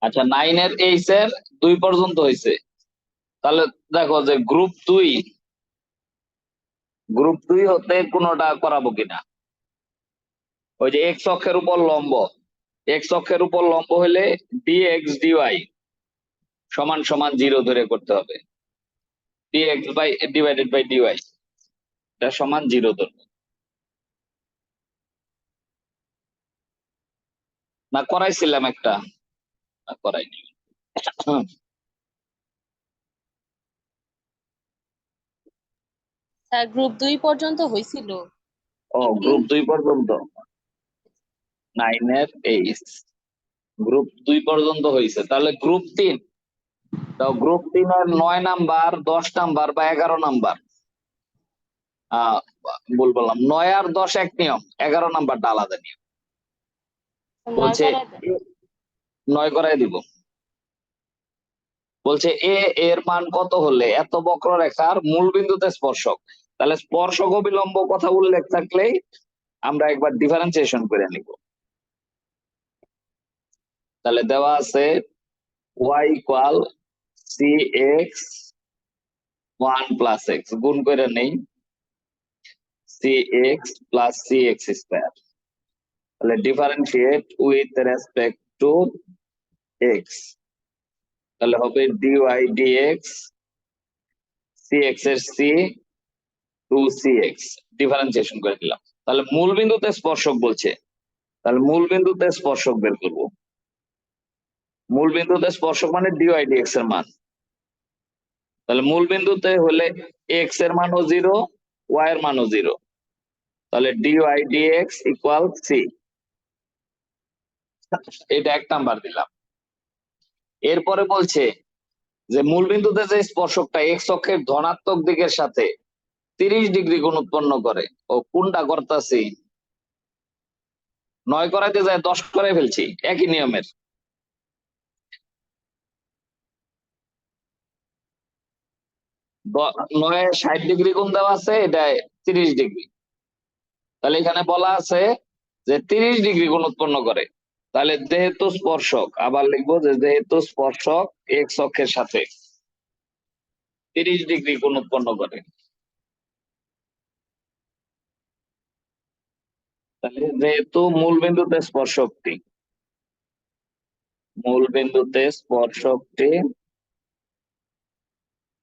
আচ্ছা, 9 এর 8 এর 2 পর্যন্ত হয়েছে। তাহলে দেখো যে গ্রুপ 2 হতে কোনোটা করাবো কিনা। ওই যে এক্স অক্ষের উপর লম্ব, এক্স অক্ষের উপর লম্ব হলে ডিএক্স ডিওয়াই সমান সমান 0 ধরে করতে হবে। Dx by divided by dy এটা সমান 0 ধরবে। না করাইছিলাম একটা, না করাইনি। স্যার গ্রুপ 2 পর্যন্ত হয়েছিল। ও গ্রুপ 2 পর্যন্ত, 9 এর 8 গ্রুপ 2 পর্যন্ত হয়েছে। তাহলে গ্রুপ 3, গ্রুপ 3 এর 9 নাম্বার, 10 নাম্বার বা 11 নাম্বার, আহ ভুল বললাম, 9 আর 10 এক নিয়ম, 11 নাম্বারটা আলাদা নিয়ম। 9 বলছে করা দেন। 9 করাই দিব। বলছে এর মান কত হলে এত বক্ররেখার মূল বিন্দুতে স্পর্শক। তাহলে স্পর্শক অবিলম্ব কথা উল্লেখ থাকলেই আমরা একবার ডিফারেন্সিয়েশন করে নিব। তাহলে দেওয়া আছে y equal C x 1 + x, গুণ করে নেই C x plus C x square. তাহলে differentiate with respect to x, তাহলে হবে ডিওয়াই ডিএক্স সি এক্স এর সি 2cx, ডিফারেন্সিয়েশন করে দিলাম। তাহলে মূল বিন্দুতে স্পর্শক বলছে, তাহলে মূল বিন্দুতে স্পর্শক বের করব। মূল বিন্দুতে স্পর্শক মানে ডিওয়াই ডিএক্স এর মান। তাহলে মূল বিন্দুতে হলে এক্স এর মানও 0, ওয়াই এর মানও 0, তাহলে ডিওয়াই ডিএক্স ইকুয়াল সি। এটা 1 নাম্বার দিলাম। এরপরে বলছে যে মূল বিন্দুতে যে স্পর্শকটা এক্স অক্ষের ধনাত্মক দিকের সাথে 30 ডিগ্রি কোণ উৎপন্ন করে, ও কোনটা করতেছি, 9 করাইতে যায় 10 করে ফেলছি, একই নিয়মের। 9 60 ডিগ্রি কোণ দেওয়া আছে, এটা 30 ডিগ্রি। তাহলে এখানে বলা আছে যে 30 ডিগ্রি কোণ উৎপন্ন করে। তাহলে যেহেতু স্পর্শক, আবার লিখবো যে যেহেতু স্পর্শক এক্স অক্ষের সাথে 30 ডিগ্রি কোণ উৎপন্ন করে, তাহলে যেহেতু মূল বিন্দুতে স্পর্শকটি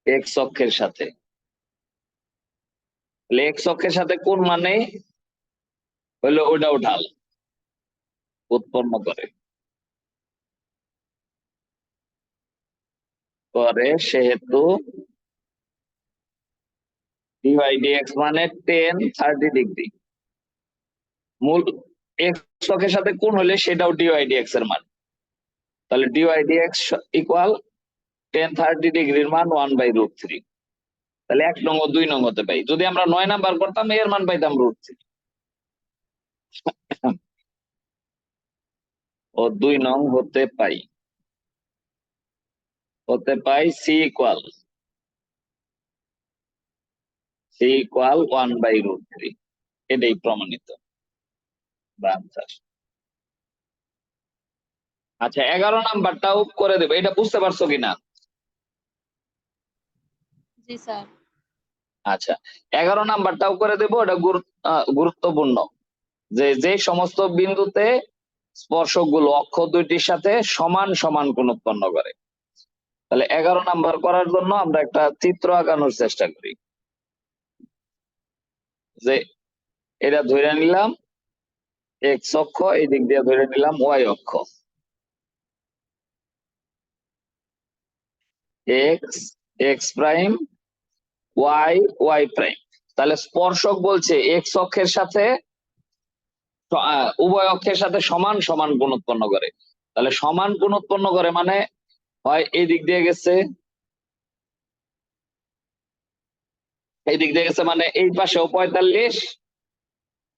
এক্স অক্ষের সাথে, তাহলে এক্স অক্ষের সাথে কোণ মানে হলো ওটাও ঢাল উৎপন্ন করে সেহেতু ডিওয়াই ডিএক্স মানে 10 30 ডিগ্রি। মূল এক্স অক্ষের সাথে কোণ হলে সেটাও ডিওয়াই ডিএক্স এর মান। তাহলে ডিওয়াই ডিএক্স ইকুয়াল 10 30 ডিগ্রির মান 1/√3। তাহলে 1 নং ও 2 নং হতে পাই। যদি আমরা 9 নাম্বার করতাম এর মান পাইতাম √3, ও 2 নং হতে পাই সি ইকুয়াল 1/√3। এটাই প্রমাণিত বা আনসার। আচ্ছা, 11 নাম্বারটাও করে দেবে, এটা বুঝতে পারছো কিনা। জি স্যার। আচ্ছা, 11 নাম্বারটাও করে দেবো, এটা গুরুত্বপূর্ণ। যে সমস্ত বিন্দুতে স্পর্শক গুলো অক্ষ দুইটির সাথে সমান সমান কোণ উৎপন্ন করে। তাহলে 11 নাম্বার করার জন্য আমরা একটা চিত্র আঁকানোর চেষ্টা করি। যে এটা ধরে নিলাম এক্স অক্ষ, এই দিক দিয়ে ধরে নিলাম ওয়াই অক্ষ, x x prime y y prime. তাহলে স্পর্শক বলছে এক্স অক্ষের সাথে উভয় অক্ষের সাথে সমান সমান কোণ উৎপন্ন করে। তাহলে সমান কোণ উৎপন্ন করে মানে হয় এই দিক দিয়ে গেছে, এই দিক দিয়ে গেছে মানে এই পাশেও 45,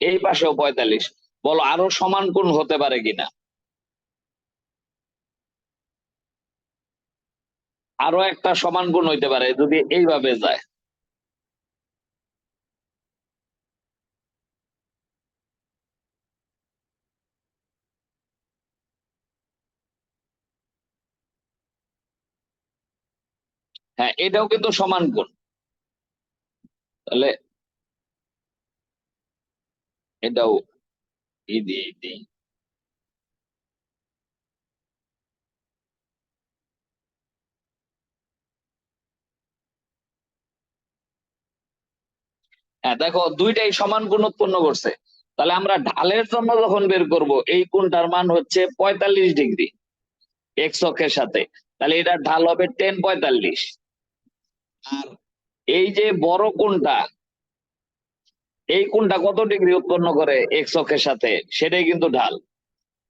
এই পাশেও 45। বলো আরো সমান কোণ হতে পারে কিনা, আরো একটা সমান কোণ হইতে পারে যদি এইভাবে যায়। হ্যাঁ, এটাও কিন্তু সমান কোণ। তাহলে এটাও এই দিই। হ্যাঁ, দেখো দুইটাই সমান কোণ উৎপন্ন করছে। তাহলে আমরা ঢালের জন্য যখন বের করব, এই কোণটার মান হচ্ছে 45 ডিগ্রি এক্স অক্ষের সাথে। তাহলে এটার ঢাল হবে 10 45। আর এই যে বড় কোণটা, এই কোণটা কত ডিগ্রি উৎপন্ন করে এক্স অক্ষের সাথে, সেটাই কিন্তু ঢাল।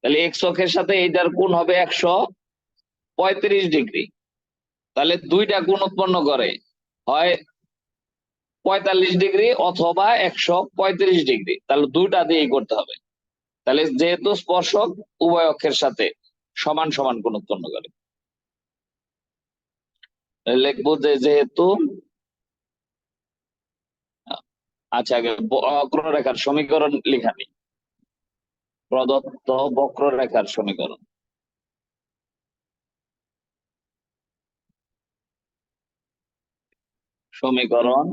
তাহলে এক্স অক্ষের সাথে এইটার কোণ হবে 135 ডিগ্রি। তাহলে দুইটা কোণ উৎপন্ন করে, হয় 45 ডিগ্রি অথবা 135 ডিগ্রি। তাহলে দুইটা দিয়েই করতে হবে। তাহলে যেহেতু স্পর্শক উভয় অক্ষের সাথে সমান সমান কোণ উৎপন্ন করে, লিখবো যে যেহেতু, আচ্ছা আগে বক্ররেখার সমীকরণ লেখা নেই। প্রদত্ত বক্ররেখার সমীকরণ, সমীকরণ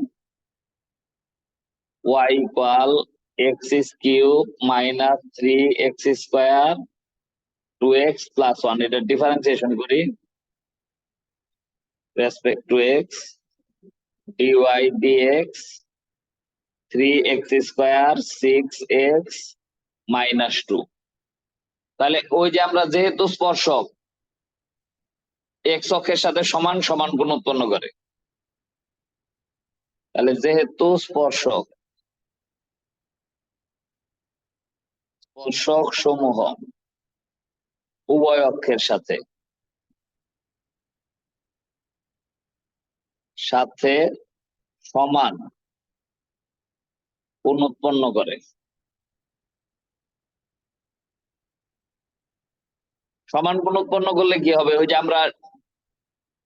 y equal x cube minus 3x square 2x plus 1, এটা ডিফারেন্সিয়েশন করি respect to x, dy dx 3x square 6x minus 2। তাহলে ওই যে আমরা যেহেতু স্পর্শক এক্স অক্ষের সাথে সমান সমান কোণ উৎপন্ন করে, তাহলে যেহেতু স্পর্শক স্পর্শক সমূহ উভয় অক্ষের সাথে সাথে সমান কোণ উৎপন্ন করে, সমান কোণ উৎপন্ন করলে কি হবে, ওই যে আমরা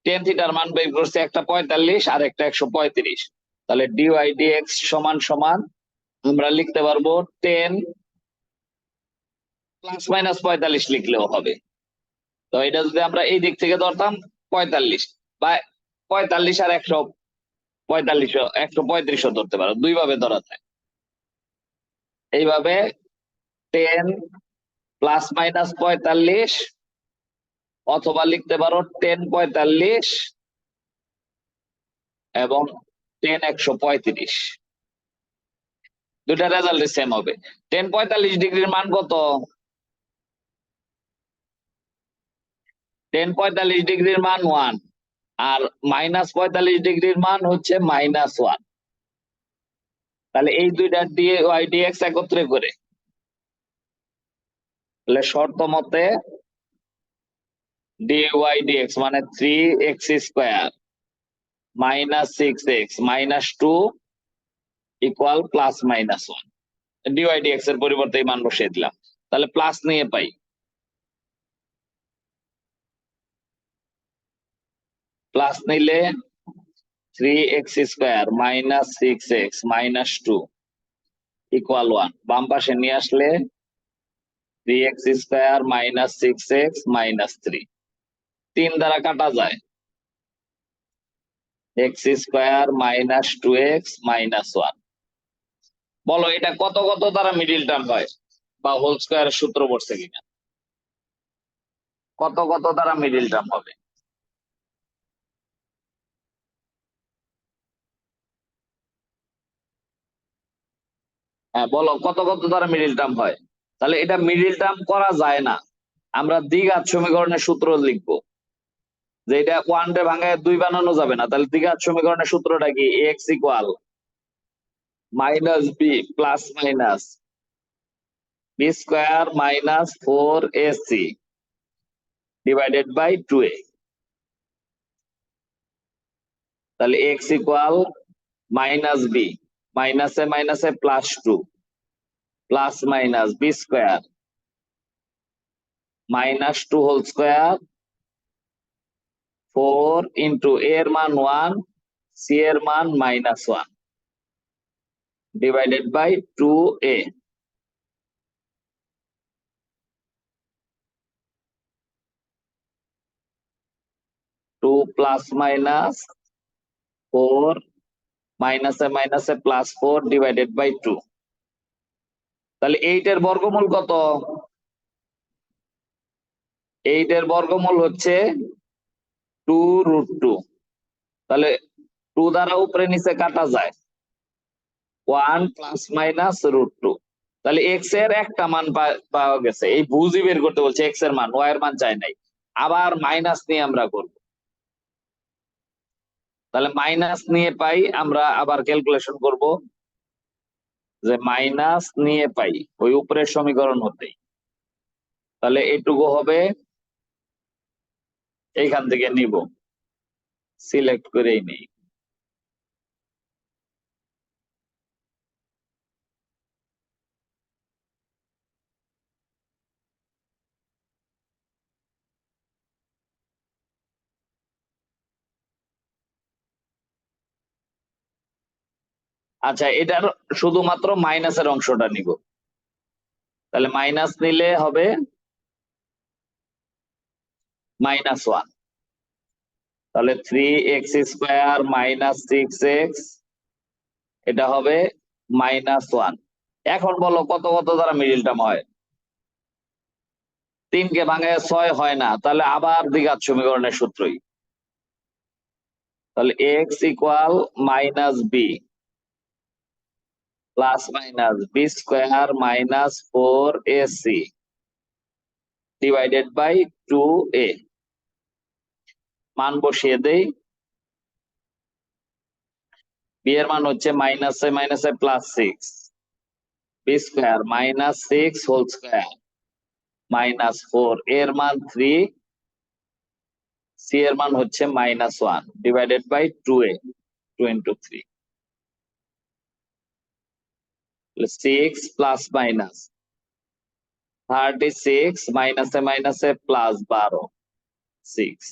টেন থিটার মান বের করছি, একটা 45 আর একটা 135। তাহলে ডিওয়াই ডিএক্স সমান সমান আমরা লিখতে পারবো 10 প্লাস মাইনাস 45 লিখলেও হবে। তো এটা যদি আমরা এই দিক থেকে ধরতাম 45, বা 45 আর 145, 135 ধরতে পারো, দুই ভাবে ধরা যায়। এইভাবে 10 প্লাস মাইনাস 45, অথবা লিখতে পারো 10 45 এবং 10 135। দুটা রেজাল্ট সেম হবে। 10 45 ডিগ্রির মান কত? 10 45 ডিগ্রির মান 1, আর মাইনাস 45 ডিগ্রির মান হচ্ছে -1। তাহলে এই দুইটা দিয়ে ওয়াই ডিএক্স একত্রে করে, তাহলে শর্ত মতে ডিওয়াই ডিএক্স মানে 3x square minus 6x minus 2 equal plus -1। Dy dx এর পরিবর্তে এই মান বসিয়ে দিলাম, তাহলে প্লাস নিয়ে পাই প্লাস নিলে 3x square minus 6x minus 2 equal 1। বাম পাশে নিয়ে আসলে 3x square minus 6x minus 3, 3 দ্বারা কাটা যায়, x square minus 2x minus 1। বলো এটা কত কত দ্বারা মিডিল টার্ম হয়, বা হোল স্কোয়ারের সূত্র পড়ছে কিনা, কত কত দ্বারা মিডিল টার্ম হবে? হ্যাঁ বলো, কত কত দ্বারা মিডিল টার্ম হয়? তাহলে এটা মিডিল টার্ম করা যায় না, আমরা দ্বিঘাত সমীকরণের সূত্র লিখবো, যে এটা 1 রে ভাঙায় 2 বানানো যাবে না। তাহলে দ্বিঘাত সমীকরণের সূত্রটা কি, x equal minus b plus minus b square minus 4ac divided by 2a। তাহলে এক্স ইকুয়াল মাইনাস বি, মাইনাসে plus 2 plus minus b square minus 2 whole square 4 into এর মান 1, সি এর মান -1 divided by 2a। 2 plus minus 4 মাইনাসে plus 4 divided by 2। তাহলে 8 এর বর্গমূল কত? 8 এর বর্গমূল হচ্ছে 2√2। তাহলে 2 দ্বারা উপরে নিচে কাটা যায়, 1 প্লাস মাইনাস √2। তাহলে x এর একটা মান পাওয়া গেছে, এই বুঝি বের করতে বলছে x এর মান, y এর মান চাই নাই। আবার মাইনাস নিয়ে আমরা করব, তাহলে মাইনাস নিয়ে পাই, আমরা আবার ক্যালকুলেশন করব যে মাইনাস নিয়ে পাই ওই উপরের সমীকরণ হতেই। তাহলে এটুকু হবে, এইখান থেকে নিব, সিলেক্ট করেই নেই। আচ্ছা, এটার শুধুমাত্র মাইনাসের অংশটা নিব। তাহলে মাইনাস নিলে হবে -1। তাহলে 3x² মাইনাস 6x, এটা হবে -1। এখন বলো কত কত দ্বারা মিডিল টার্ম হয়? 3 কে ভাঙায় 6 হয় না, তাহলে আবার দ্বিঘাত সমীকরণের সূত্রই। তাহলে x equal -b plus minus b² minus 4ac divided by 2a। মান বসিয়ে দেই, b এর মান হচ্ছে মাইনাসে plus 6, b² minus 6 whole square minus 4, এর মান 3, c এর মান হচ্ছে -1 divided by 2a, 2 into 3, 6 plus minus 36 মাইনাসে প্লাস 12, 6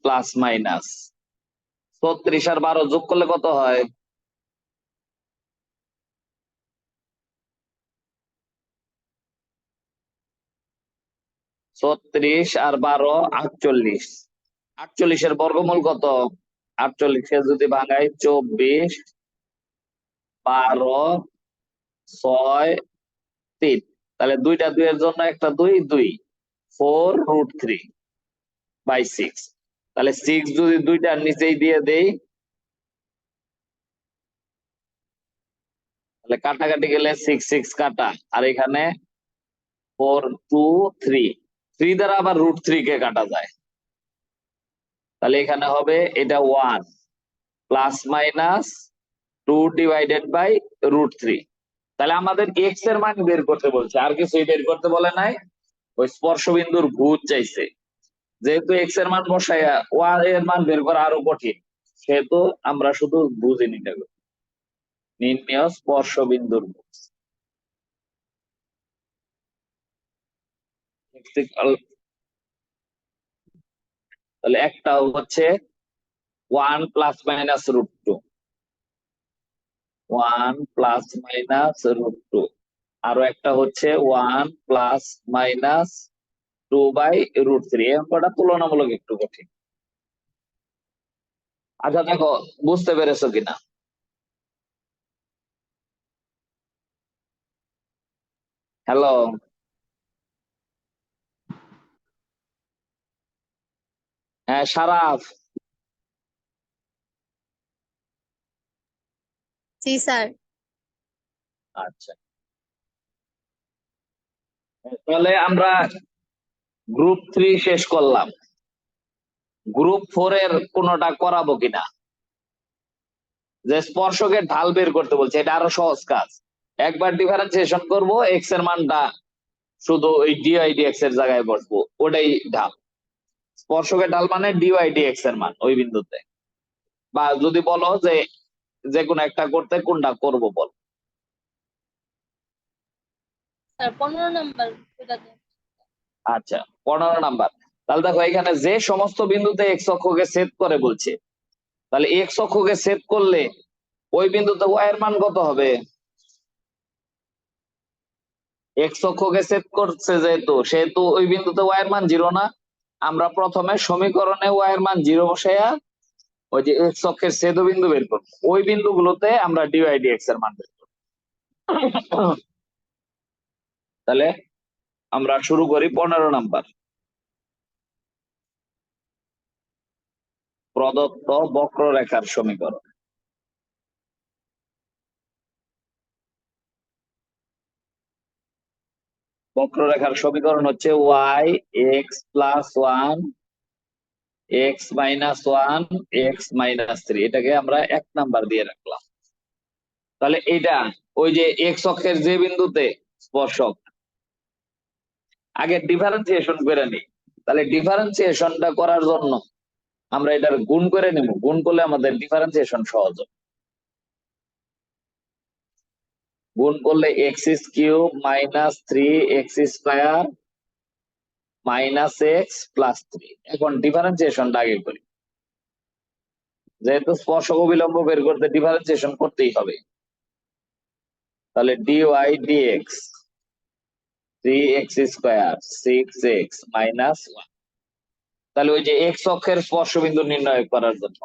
প্লাস মাইনাস 36 আর 12 যোগ করলে কত হয়? 36 আর 12 48। 48 এর বর্গমূল কত? 48 কে যদি ভাঙাই 24, 12, 6, 3, তাহলে দুইটা 2 এর জন্য একটা 2, 2, 4√3 বাই 6। তাহলে 6 যদি দুইটার নিচেই দিয়ে দেই, তাহলে কাটাকাটি গেলে 6 6 কাটা, আর এখানে 4 2 3, 3 দ্বারা আবার √3 কে কাটা যায়। তাহলে এখানে হবে এটা 1 প্লাস মাইনাস 2 ডিভাইডেড বাই √3। তাহলে আমাদের x এর মান বের করতে বলছে, আর কিছুই বের করতে বলে নাই। ওই স্পর্শবিন্দুর ভুজ চাইছে, যেহেতু x এর মান বসাইয়া y এর মান বের করা আরো কঠিন, সেহেতু আমরা শুধু বুঝে নিতে হবে, নির্ণেয় স্পর্শবিন্দুর ভুজ। তাহলে একটা হচ্ছে 1 প্লাস মাইনাস √2, 1 প্লাস মাইনাস √2, আরো একটা হচ্ছে 1 প্লাস মাইনাস 2 বাই √3। এই অঙ্কটা তুলনামূলক একটু কঠিন। আচ্ছা দেখো, বুঝতে পেরেছো কিনা? হ্যালো, হ্যাঁ সারাফ। জি স্যার। আচ্ছা, তাহলে আমরা গ্রুপ 3 শেষ করলাম, গ্রুপ 4 এর কোনটা করাবো কিনা? যে স্পর্শকের ঢাল বের করতে বলছে, এটা আরো সহজ কাজ। একবার ডিফারেন্সিয়েশন করব, এক্স এর মানটা শুধু ওই dydx এর জায়গায় বসবো, ওটাই ঢাল। স্পর্শকের ঢাল মানে dydx এর মান ওই বিন্দুতে। বা যদি বলো যে যে কোনো একটা করতে, কোনটা করব বল। স্যার 15 নাম্বার এটা দেন। আচ্ছা, 15 নাম্বার। তাহলে দেখো এখানে যে সমস্ত বিন্দুতে এক্স অক্ষকে ছেদ করে বলছে, তাহলে এক্স অক্ষকে ছেদ করলে ওই বিন্দুতে ওয়াই এর মান কত হবে? এক্স অক্ষকে ছেদ করছে যেহেতু, সেহেতু ওই বিন্দুতে ওয়াই এর মান 0 না? আমরা প্রথমে সমীকরণে y এর মান 0 বসাইয়া ওই যে x অক্ষের ছেদবিন্দু বের করব, ওই বিন্দুগুলোতে আমরা dy dx এর মান বের করব। তাহলে আমরা শুরু করি 15 নাম্বার। প্রদত্ত বক্ররেখার সমীকরণ। বক্ররেখার সমীকরণ হচ্ছে y x plus 1 x minus 1 x minus 3, এটাকে আমরা 1 নাম্বার দিয়ে রাখলাম। তাহলে এটা ওই যে x অক্ষের যে বিন্দুতে স্পর্শক, আগে ডিফারেন্সিয়েশন করে নিই। তাহলে ডিফারেন্সিয়েশনটা করার জন্য আমরা এটার গুণ করে নেব, গুণ করলে আমাদের ডিফারেন্সিয়েশন সহজ হবে। গুণ করলে x cube minus 3x square minus x plus 3। এখন ডিফারেন্সিয়েশনটা আগে করি, যেহেতু স্পর্শক অবিলম্ব বের করতে ডিফারেন্সিয়েশন করতেই হবে। তাহলে dy dx 3x square 6x minus 1। তাহলে ওই যে এক্স অক্ষের স্পর্শবিন্দু নির্ণয় করার জন্য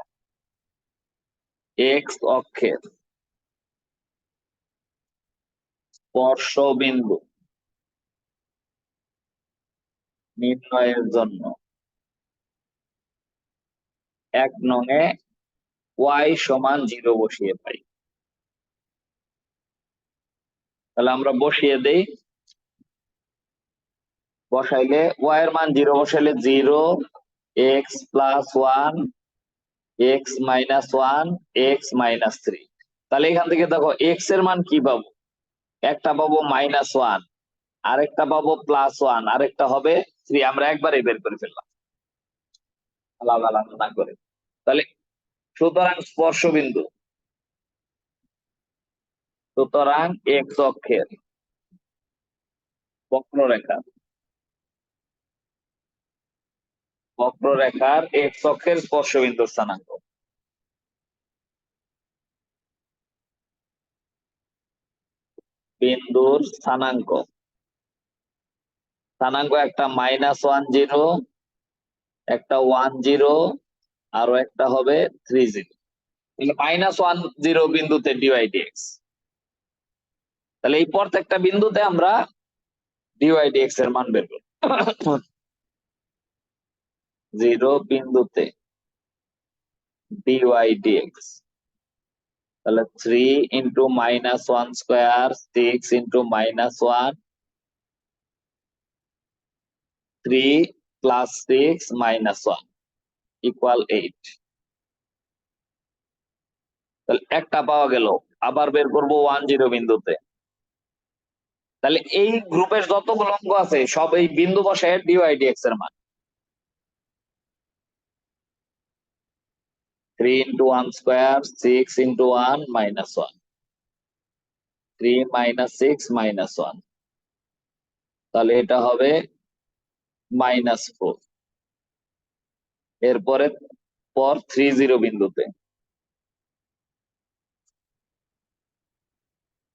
এক্স অক্ষের স্পর্শবিন্দু নির্ণয়ের জন্য 1 নং এ y সমান 0 বসিয়ে পাই। তাহলে আমরা বসিয়ে দেই, বসাইলে y এর মান 0 বসাইলে 0 x plus 1 x minus 1 x minus 3। তাহলে এখান থেকে দেখো x এর মান কি পাবো, একটা পাবো মাইনাস 1, আরেকটা পাবো প্লাস 1, আরেকটা হবে 3। আমরা একবারে বের করে ফেললাম আলাদা আলাদা না করে। তাহলে সুতরাং স্পর্শবিন্দু, সুতরাং x অক্ষের বক্ররেখার x অক্ষের স্পর্শবিন্দুর স্থানাঙ্ক। বিন্দুর স্থানাঙ্ক, স্থানাঙ্ক একটা -1 0, একটা 1 0, আরো একটা হবে 3 0। -1 0 বিন্দুতে ডিওয়াই ডিএক্স। তাহলে এই প্রত্যেকটা বিন্দুতে আমরা ডিওয়াই ডিএক্স এর মান বের করব। 0 বিন্দুতে ডিওয়াই ডিএক্স, তাহলে 3 into -1 square 6 into -1 3 plus 6 minus 1 equal 8। তাহলে একটা পাওয়া গেল। আবার বের করব 1 0 বিন্দুতে। তাহলে এই গ্রুপের যতগুলো অঙ্ক আছে সব এই বিন্দু বসে ডিওয়াই ডিএক্স এর মান 3 into 1 square 6 into 1 minus 1 3 minus 6 minus 1। তাহলে এটা হবে -4। এরপরে 3 0 বিন্দুতে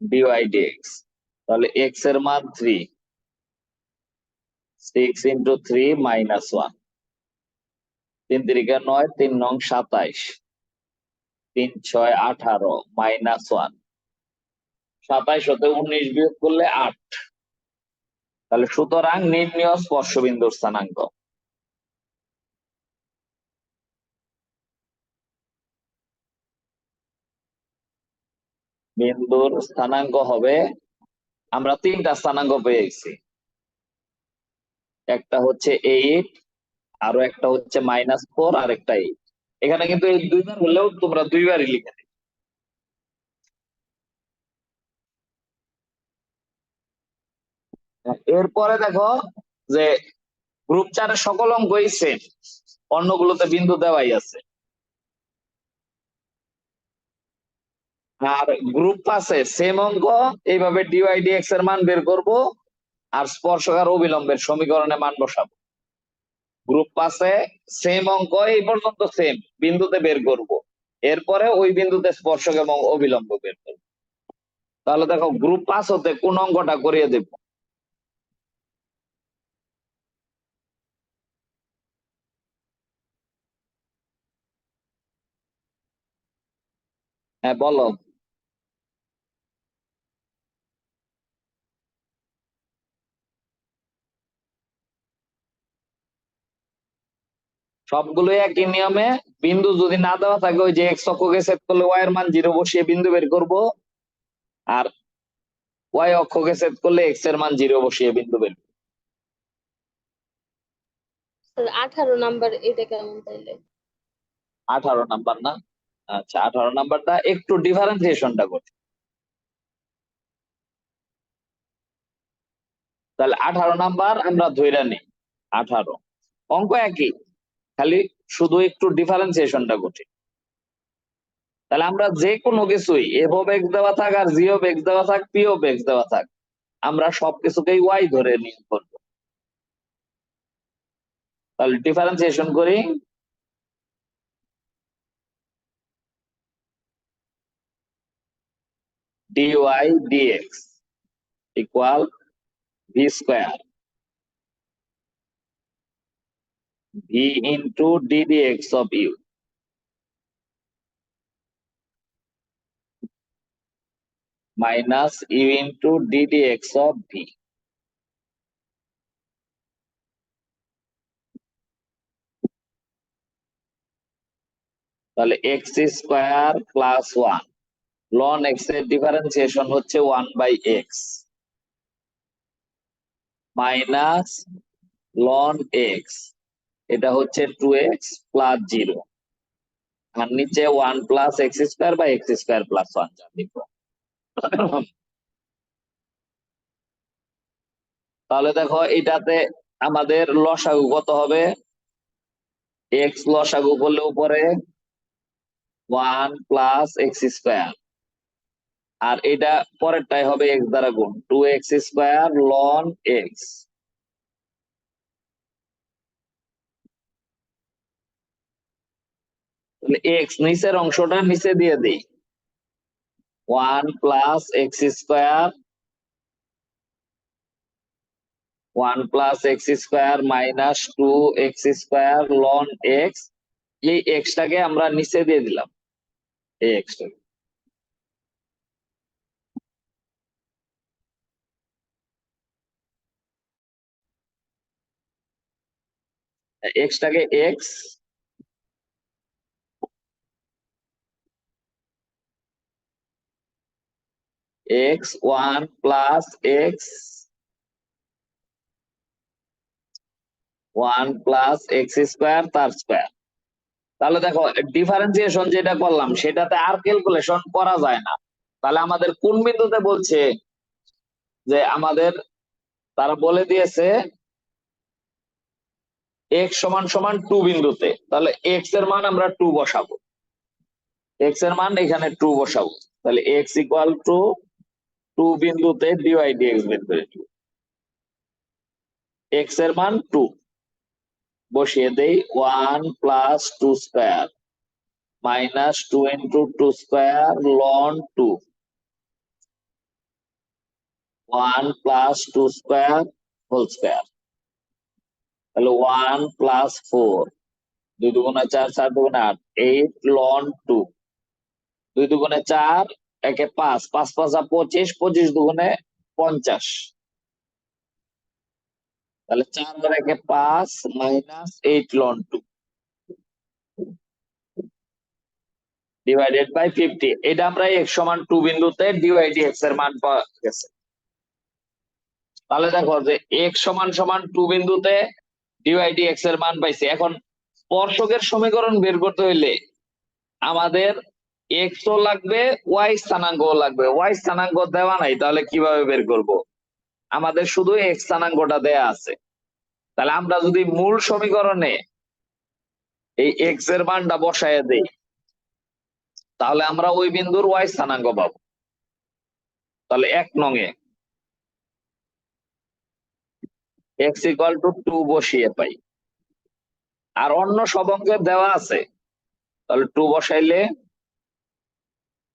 ডিওয়াই ডিএক্স, তাহলে x এর মান 3, 6 ইন্টু 3 মাইনাস 1 3 3 9 3 9 27 3 6 18 মাইনাস 1 27 হতে 19 বিয়োগ করলে 8। তাহলে সুতরাং নির্ণীয় স্পর্শবিন্দুর স্থানাঙ্ক। বিন্দুর স্থানাঙ্ক হবে, আমরা 3টা স্থানাঙ্ক পেয়েছি, একটা হচ্ছে 8, আরো একটা হচ্ছে -4, আর একটা 8। এখানে কিন্তু এই 2বার হলেও তোমরা 2বারই লিখে দিবে। এরপরে দেখো যে গ্রুপ 4 সকল অঙ্কই সেম, অন্যগুলোতে বিন্দু দেওয়াই আছে। আর গ্রুপ 5-এ সেম অঙ্ক, এইভাবে ডিওয়াই ডিএক্স এর মান বের করব আর স্পর্শক আর অবিলম্বের সমীকরণে মান বসাবো। গ্রুপ 5-এ সেম অঙ্ক এই পর্যন্ত সেম, বিন্দুতে বের করব, এরপরে ওই বিন্দুতে স্পর্শক এবং অবিলম্ব বের করব। তাহলে দেখো গ্রুপ 5 হতে কোন অঙ্কটা করিয়ে দেব। হ্যাঁ বলো। সবগুলো একই নিয়মে। বিন্দু যদি না দেওয়া থাকে ওই যে এক্স অক্ষকে ছেদ করলে ওয়াই এর মান 0 বসিয়ে বিন্দু বের করব, আর ওয়াই অক্ষকে ছেদ করলে এক্স এর মান 0 বসিয়ে বিন্দু বের করব। স্যার 18 নাম্বার এটা কেমন তাইলে? 18 নাম্বার না? আচ্ছা 18 নাম্বারটা একটু ডিফারেন্সিয়েশনটা করছি। তাহলে 18 নাম্বার আমরা ধইরা নিই। 18 অঙ্ক একই, খালি শুধু একটু ডিফারেন্সিয়েশনটা করছি। তাহলে আমরা যে কোনো কিছুই এফ অফ এক্স দেওয়া থাক আর জি অফ এক্স দেওয়া থাক পি অফ এক্স দেওয়া থাক, আমরা সবকিছুকেই ওয়াই ধরে নিয়ে করবো। তাহলে ডিফারেন্সিয়েশন করি। dy dx equal v square v into d d x of u minus u into d d x of v. তাহলে x square plus 1 ln x এর ডিফারেন্সিয়েশন হচ্ছে 1/x মাইনাস লন এক্স, এটা হচ্ছে 2x প্লাস 0, আর নিচে 1 plus x square বা x square plus 1 যা লিখবো। তাহলে দেখো এটাতে আমাদের লসাগু কত হবে? এক্স লসাগু করলে উপরে 1 প্লাস এক্স স্কোয়ার, আর এটা পরেরটাই হবে এক্স দ্বারা গুণ 2x স্কোয়ার লন এক্স। তাহলে এক্স নিচের অংশটা নিচে দিয়ে দিই, 1 plus x square 1 plus x square minus 2x square ln x. এই এক্সটাকে আমরা নিচে দিয়ে দিলাম, এই এক্সটাকে এক্সটাকে x x 1 plus x 1 plus x square তার স্কোয়ার। তাহলে দেখো ডিফারেন্সিয়েশন যেটা করলাম সেটাতে আর ক্যালকুলেশন করা যায় না। তাহলে আমাদের কোন বিন্দুতে বলছে যে আমাদের, তারা বলে দিয়েছে এক্স সমান সমান 2 বিন্দুতে, তাহলে এক্স এর মান আমরা 2 বসাবো, এক্স এর মান এখানে 2 বসাবো। তাহলে এক্স ইকুয়াল টু 2 বিন্দুতে ডিওয়াই ডিএক্স বের করে দিব। এক্স এর মান 2 বসিয়ে দেই, 1 plus 2 square minus 2 into 2 square লন 2 1 প্লাস 2 স্কোয়ার হোল স্কোয়ার। তাহলে 1 প্লাস 4 2 দুগুণে 4 4 দুগুণে 8 8 লন 2 2 দুগুণে 4 একে 5 5 5 25 25 দুগুণে 50। তাহলে 4 আর একে 5 মাইনাস 8 লন 2 ডিভাইডেড বাই 50। এটা আমরা x সমান 2 বিন্দুতে ডিওয়াই ডিএক্স এর মান পাওয়া গেছে। তাহলে দেখো যে x সমান সমান 2 বিন্দুতে ডিওয়াই ডিএক্স এর মান পাইছি। এখন স্পর্শকের সমীকরণ বের করতে হইলে আমাদের x ও লাগবে y স্থানাঙ্কও লাগবে। y স্থানাঙ্ক দেওয়া নাই, তাহলে কিভাবে বের করব? আমাদের শুধু x স্থানাঙ্কটা দেয়া আছে। তাহলে আমরা যদি মূল সমীকরণে এই x এর মানটা বসায় দেই তাহলে আমরা ওই বিন্দুর y স্থানাঙ্ক পাবো। তাহলে 1 নং এ x ইকুয়াল টু 2 বসিয়ে পাই, আর অন্য সব অঙ্কের দেওয়া আছে। তাহলে 2 বসাইলে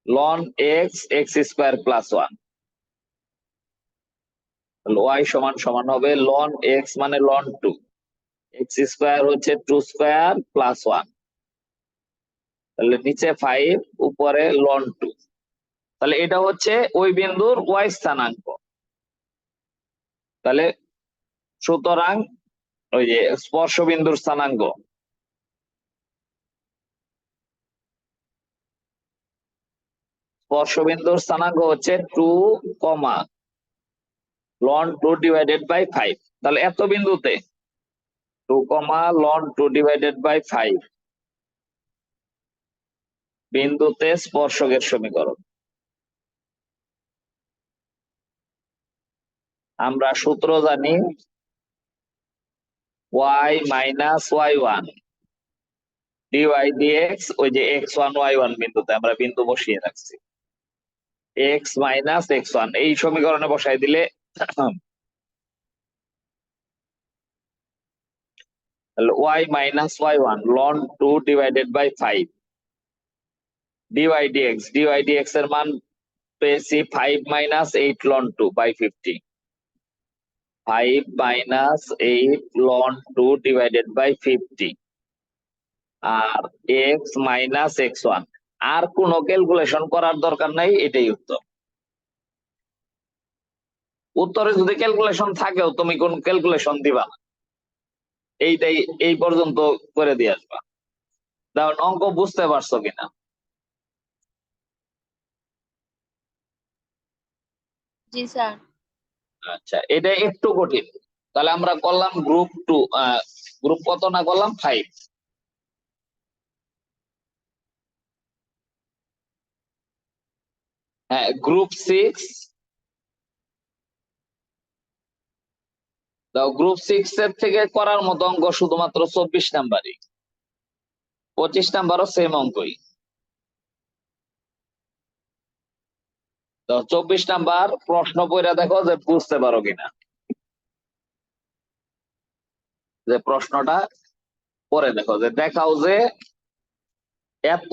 ln x x square plus 1, তাহলে y সমান সমান হবে লন এক্স মানে লন 2, এক্স স্কোয়ার হচ্ছে 2 স্কোয়ার প্লাস 1, তাহলে নিচে 5 উপরে ln 2। তাহলে এটা হচ্ছে ওই বিন্দুর y স্থানাঙ্ক। তাহলে সুতরাং ওই যে স্পর্শ বিন্দুর স্থানাঙ্ক হচ্ছে 2, ln 2 ডিভাইডেড বাই 5। তাহলে এত বিন্দুতে 2, ln 2 ডিভাইডেড বাই 5 বিন্দুতে স্পর্শকের সমীকরণ। আমরা সূত্র জানি y minus y1 dy dx, ওই যে x1 y1 বিন্দুতে আমরা বিন্দু বসিয়ে রাখছি, x মাইনাস x1 এই সমীকরণে বসাই দিলে তাহলে y minus y1 ln 2 divided by 5 dy dx এর মান পেয়েছি 5 minus 8 ln 2 by 50। 5 minus 8 ln 2 divided by 50 আর x মাইনাস x1। আর কোনো ক্যালকুলেশন করার দরকার নাই, এটাই উত্তর। উত্তরে যদি ক্যালকুলেশন থাকেও তুমি কোন ক্যালকুলেশন দিবা না, এইটাই এই পর্যন্ত করে দিয়ে আসবা। কারণ অঙ্ক বুঝতে পারছো কিনা? জি স্যার। আচ্ছা, এটা একটু কঠিন। তাহলে আমরা করলাম গ্রুপ 2, গ্রুপ কত না করলাম 5। হ্যাঁ, গ্রুপ 6। গ্রুপ 6 এর থেকে করার মতো অঙ্ক শুধুমাত্র 24 নাম্বারই, 25 নাম্বারও সেম অঙ্কই। তো 24 নাম্বার প্রশ্ন পড়ে দেখো যে বুঝতে পারো কিনা, যে প্রশ্নটা পরে দেখো যে দেখাও যে এত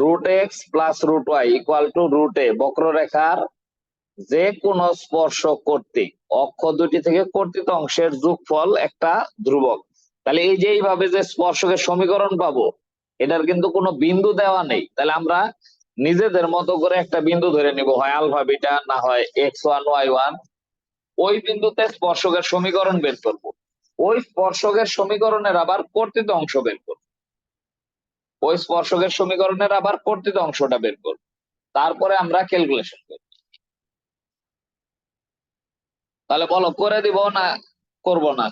√x plus √y equal to √a বক্ররেখার যে কোন স্পর্শ কর্তৃক অক্ষ দুটি থেকে কর্তৃত অংশের যোগফল একটা ধ্রুবক। তাহলে এই যে এইভাবে যে স্পর্শকের সমীকরণ পাবো, এটার কিন্তু কোনো বিন্দু দেওয়া নেই। তাহলে আমরা নিজেদের মতো করে একটা বিন্দু ধরে নিব, হয় আলফা বিটা, না হয় x1 y1। ওই বিন্দুতে স্পর্শকের সমীকরণ বের করব, ওই স্পর্শকের সমীকরণের আবার কর্তৃত অংশ বের করব, ওই স্পর্শকের সমীকরণের আবার কর্তৃত অংশটা বের করব, তারপরে আমরা ক্যালকুলেশন করব। তাহলে বলো করে দিব না করব না?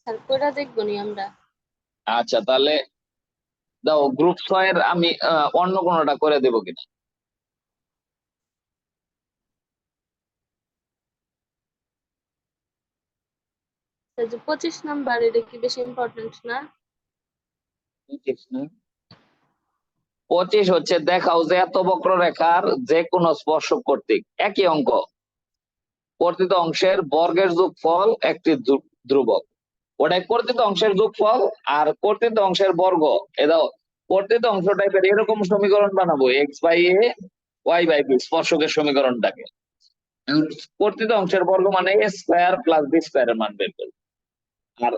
স্যার কইরা দেখবো নি আমরা। আচ্ছা, তাহলে দাও গ্রুপ 6 এর আমি অন্য কোনোটা করে দেব কিনা। স্যার যে 25 নাম্বার এটা কি বেশি ইম্পর্টেন্ট না? 25 হচ্ছে দেখাও যে এত বক্ররেখার যে কোনো স্পর্শক কর্তৃক একই অঙ্ক কর্তৃত অংশের বর্গের যোগফল একটি ধ্রুবক। ওটাই কর্তৃত অংশের যোগফল আর কর্তৃত অংশের বর্গ। এ দাও কর্তৃত অংশ টাইপের এরকম সমীকরণ বানাবো, x by a y by b স্পর্শকের সমীকরণটাকে। কর্তৃত অংশের বর্গ মানে a স্কয়ার প্লাস b স্কয়ারের মান বের করবো। আর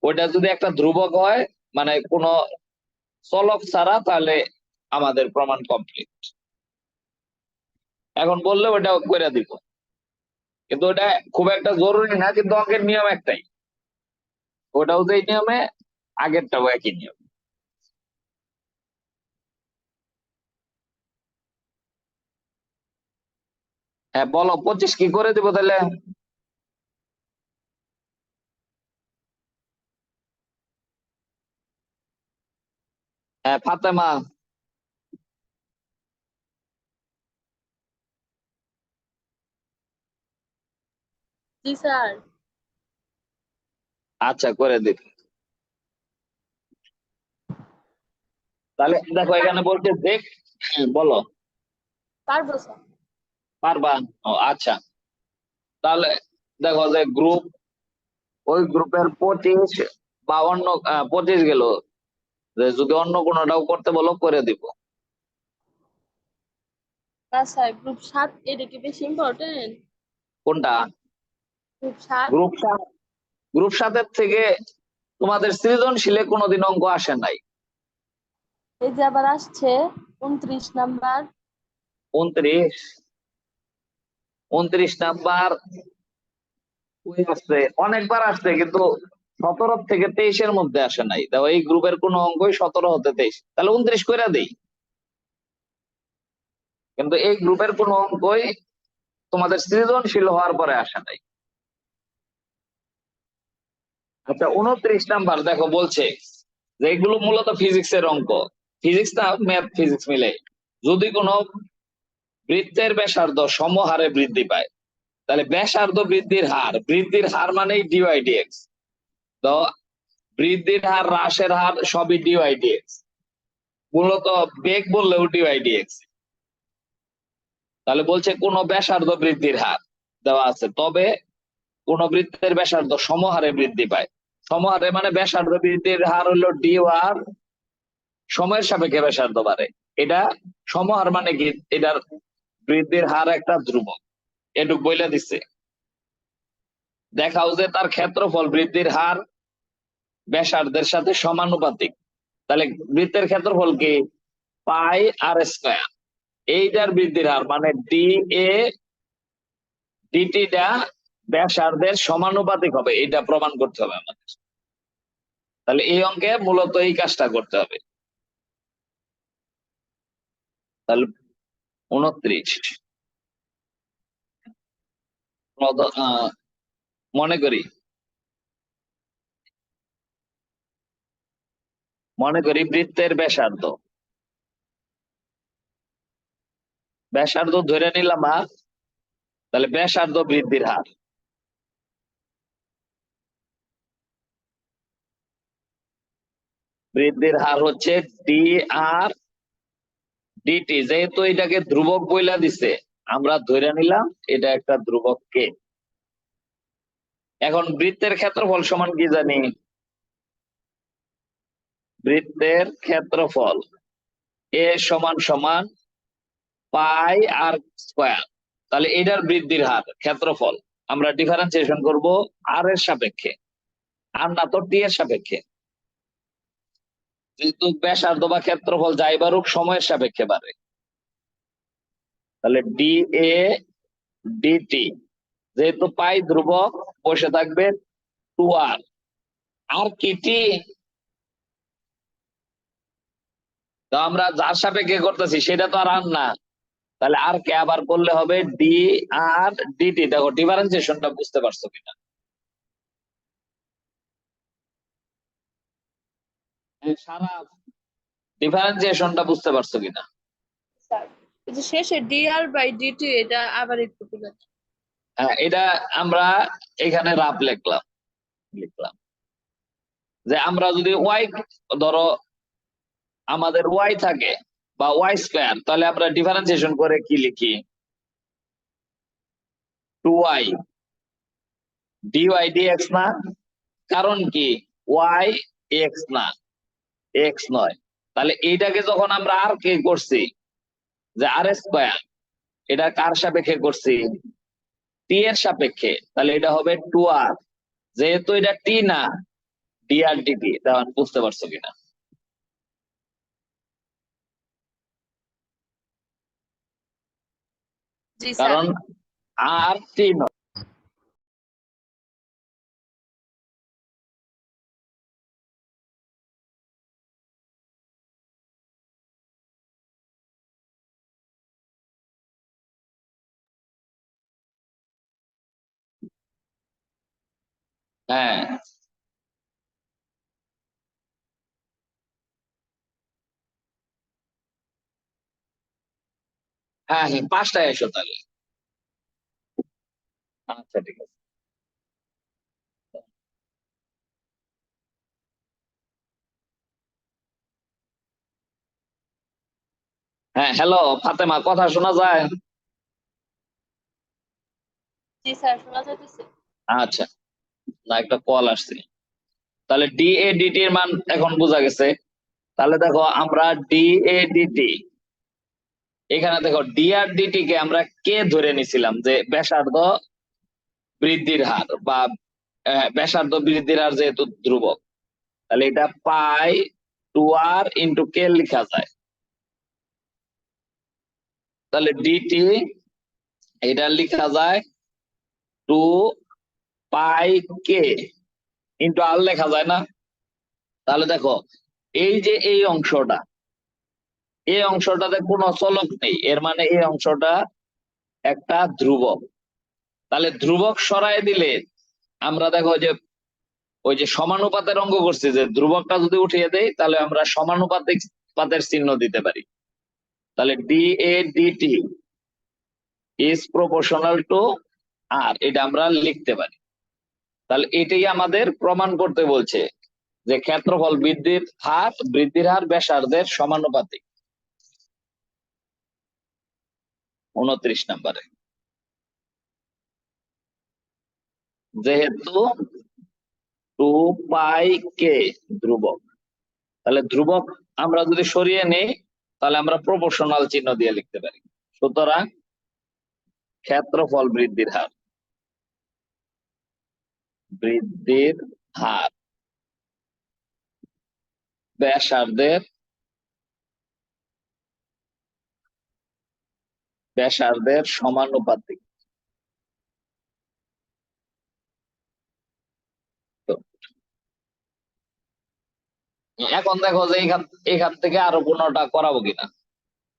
ওইটা যদি একটা ধ্রুবক হয়, মানে কোনো চলক ছাড়া, তাহলে আমাদের প্রমাণ কমপ্লিট। এখন বললে ওটা করে দিব, কিন্তু ওটা খুব একটা জরুরি না, কিন্তু অঙ্কের নিয়ম একটাই, ওটাও যে নিয়মে, আগেরটাও একই নিয়ম। হ্যাঁ বলো, 25 কি করে দিব তাহলে? হ্যাঁ ফাতেমা। জি স্যার। আচ্ছা করে দিব। তাহলে দেখো এখানে বলছে দেখ, বলো। পারবো স্যার। পারবা? ও আচ্ছা, তাহলে দেখো যে গ্রুপ, ওই গ্রুপের 25 বা অন্য 25 গেল, যে যদি অন্য কোনোটাও করতে বলো করে দিব। না স্যার গ্রুপ 7 এটা কি বেশি ইম্পর্টেন্ট? কোনটা? গ্রুপ 7। গ্রুপ 7, গ্রুপ 7 এর থেকে তোমাদের সৃজনশীলে কোনোদিন অঙ্ক আসে নাই। এই যে আবার আসছে 29 নাম্বার। 29 নাম্বার আসছে, অনেকবার আসছে, কিন্তু 17 থেকে 23-এর মধ্যে আসে নাই। দেখো এই গ্রুপের কোন অঙ্কই 17 হতে 23, তাহলে 29 করে দেই, কিন্তু এই গ্রুপের কোন অঙ্কই তোমাদের সৃজনশীল হওয়ার পরে আসে নাই। আচ্ছা 29 নাম্বার দেখো বলছে যে এগুলো মূলত ফিজিক্সের অঙ্ক, ফিজিক্স না ম্যাথ ফিজিক্স মিলে। যদি কোনো বৃত্তের ব্যাসার্ধ সমহারে বৃদ্ধি পায়, তাহলে ব্যাসার্ধ বৃদ্ধির হার মানেই ডিওয়াই ডিএক্স। তো বৃদ্ধির হার, হ্রাসের হার সবই ডিওয়াই ডিএক্স, মূলত বেগ বললেও ডিওয়াই ডিএক্স। তাহলে বলছে কোন ব্যাসার্ধ বৃদ্ধির হার দেওয়া আছে, তবে কোন বৃত্তের ব্যাসার্ধ সমহারে বৃদ্ধি পায়। সমহারে মানে ব্যাসার্ধ বৃদ্ধির হার হলো ডি আর সময়ের সাপেক্ষে ব্যাসার্ধ বাড়ে। এটা সমহার মানে কি, এটার বৃদ্ধির হার একটা ধ্রুবক, এটুক বইলা দিচ্ছে। দেখাও যে তার ক্ষেত্রফল বৃদ্ধির হার ব্যাসার্ধের সাথে সমানুপাতিক। তাহলে বৃত্তের ক্ষেত্রফল কি, পাই আর স্কয়ার। এইটার বৃদ্ধির হার মানে ডি এ ডিটিটা ব্যাসার্ধের সমানুপাতিক হবে, এটা প্রমাণ করতে হবে আমাদের। তাহলে এই অঙ্কে মূলত এই কাজটা করতে হবে। তাহলে 29 মনে করি বৃত্তের ব্যাসার্ধ ধরে নিলাম আর, তাহলে ব্যাসার্ধ বৃদ্ধির হার, হচ্ছে ডি আর ডিটি। যেহেতু এটাকে ধ্রুবক বইলা দিছে, আমরা ধরে নিলাম এটা একটা ধ্রুবক কে। এখন বৃত্তের ক্ষেত্রফল সমান কি জানি, বৃত্তের ক্ষেত্রফল এ সমান সমান পাই আর স্কয়ার। তাহলে এটার বৃদ্ধির হার ক্ষেত্রফল আমরা ডিফারেন্সিয়েশন করব আর এর সাপেক্ষে, আর না তো টি এর সাপেক্ষে। যেহেতু ব্যাসার্ধ বা ক্ষেত্রফল যাই বাড়ুক সময়ের সাপেক্ষে বাড়ে, তাহলে ডি এ ডিটি, যেহেতু পাই ধ্রুবক বসে থাকবে 2r। আর কি টি, তো আমরা যার সাপেক্ষে করতেছি সেটা তো আর না, তাহলে আর কে আবার করলে হবে ডি আর ডিটি। দেখো ডিফারেন্সিয়েশনটা বুঝতে পারছো কিনা, সারা ডিফারেন্সিয়েশনটা বুঝতে পারছো কিনা। স্যার এই যে শেষে dr/dt এটা আবার একটু বলে দিন। হ্যাঁ, এটা আমরা এখানে রাফ লিখলাম যে আমরা যদি ওয়াই, ধরো আমাদের ওয়াই থাকে বা ওয়াই স্কয়ার, তাহলে আমরা ডিফারেন্সিয়েশন করে কি লিখি, 2y dy dx না, কারণ কি ওয়াই এক্স না, এক্স নয়। তাহলে এইটাকে যখন আমরা আর কে করছি যে আর স্কয়ার, এটা কার সাপেক্ষে করছি, টি এর সাপেক্ষে, তাহলে এটা হবে 2r। যেহেতু এটা টি না, ডি আর ডিটি, তখন বুঝতে পারছো কিনা। জি স্যার। কারণ আর টি নয়। হ্যাঁ হ্যাঁ হ্যাঁ, 5টায় এসো তাহলে। আচ্ছা ঠিক আছে। হ্যাঁ হ্যালো ফাতেমা, কথা শোনা যায়? জি স্যার, শোনা যাইতেছে। আচ্ছা, না একটা কল আসছে। তাহলে ডি এ ডিটি এর মান এখন বোঝা গেছে। তাহলে দেখো আমরা ডি এ ডিটি, এখানে দেখো ডি আর ডিটি কে আমরা কে ধরে নিছিলাম যে ব্যাসার্ধ বৃদ্ধির হার বা ব্যাসার্ধ বৃদ্ধির হার যেহেতু ধ্রুবক, তাহলে এটা পাই 2r ইন্টু কে লেখা যায়। তাহলে ডিটি এটা লেখা যায় 2 পাই কে ইন্টু আর লেখা যায় না। তাহলে দেখো এই যে এই অংশটাতে কোনো চলক নেই, এর মানে এই অংশটা একটা ধ্রুবক। তাহলে ধ্রুবক সরাই দিলে আমরা দেখো যে ওই যে সমানুপাতের অঙ্ক করছি, যে ধ্রুবকটা যদি উঠিয়ে দেই তাহলে আমরা সমানুপাতিক পাতের চিহ্ন দিতে পারি। তাহলে d A d t is proportional to r, এটা আমরা লিখতে পারি। তাহলে এটাই আমাদের প্রমাণ করতে বলছে যে ক্ষেত্রফল বৃদ্ধির হার ব্যাসার্ধের সমানুপাতিক। 29 নম্বরে, যেহেতু 2 পাই কে ধ্রুবক, তাহলে ধ্রুবক আমরা যদি সরিয়ে নেই তাহলে আমরা প্রপোর্শনাল চিহ্ন দিয়ে লিখতে পারি। সুতরাং ক্ষেত্রফল বৃদ্ধির হার ব্যাসার্ধের সমানুপাতিক। তো এখন দেখো যে এখান থেকে আরো কোনোটা করাবো কিনা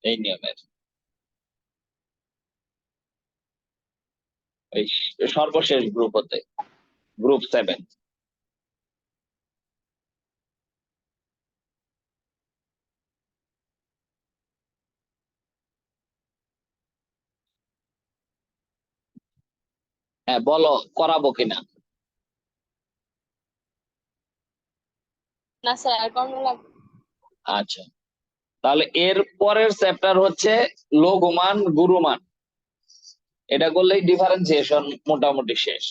এই নিয়মের। এই সর্বশেষ গ্রুপ হতে, গ্রুপ 7। হ্যাঁ বলো, করাবো কিনা। না স্যার, আর করানো লাগবে। আচ্ছা, তাহলে এর পরের চ্যাপ্টার হচ্ছে লঘুমান গুরুমান। এটা করলেই ডিফারেন্সিয়েশন মোটামুটি শেষ।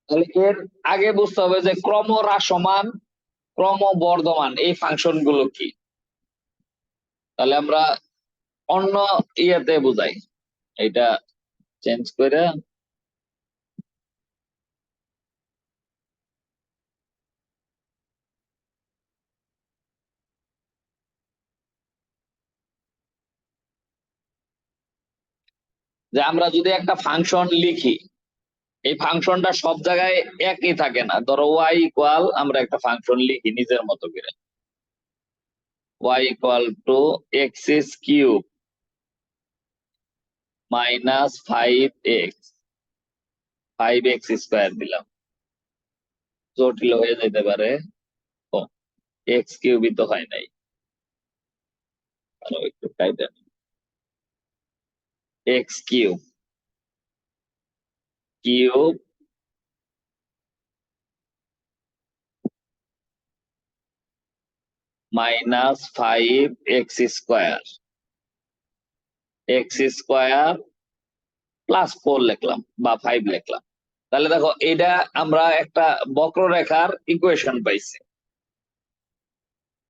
তাহলে এর আগে বুঝতে হবে যে ক্রমহ্রাসমান, ক্রমবর্ধমান এই ফাংশন গুলো কি। তাহলে আমরা অন্য ইয়েতে বুঝাই, এটা চেঞ্জ করে যে আমরা যদি একটা ফাংশন লিখি, এই ফাংশনটা সব জায়গায় একই থাকে না। ধরো ওয়াই ইকুয়াল, আমরা একটা ফাংশন লিখি নিজের মতো করে, y equal to x is cube minus 5x square দিলাম, জটিল হয়ে যেতে পারে। ও এক্স কিউবই তো হয় নাই, আরো একটু কাইটা, x cube cube minus 5x square plus 4 লিখলাম বা 5 লিখলাম। তাহলে দেখো এটা আমরা একটা বক্ররেখার ইকুয়েশন পাইছি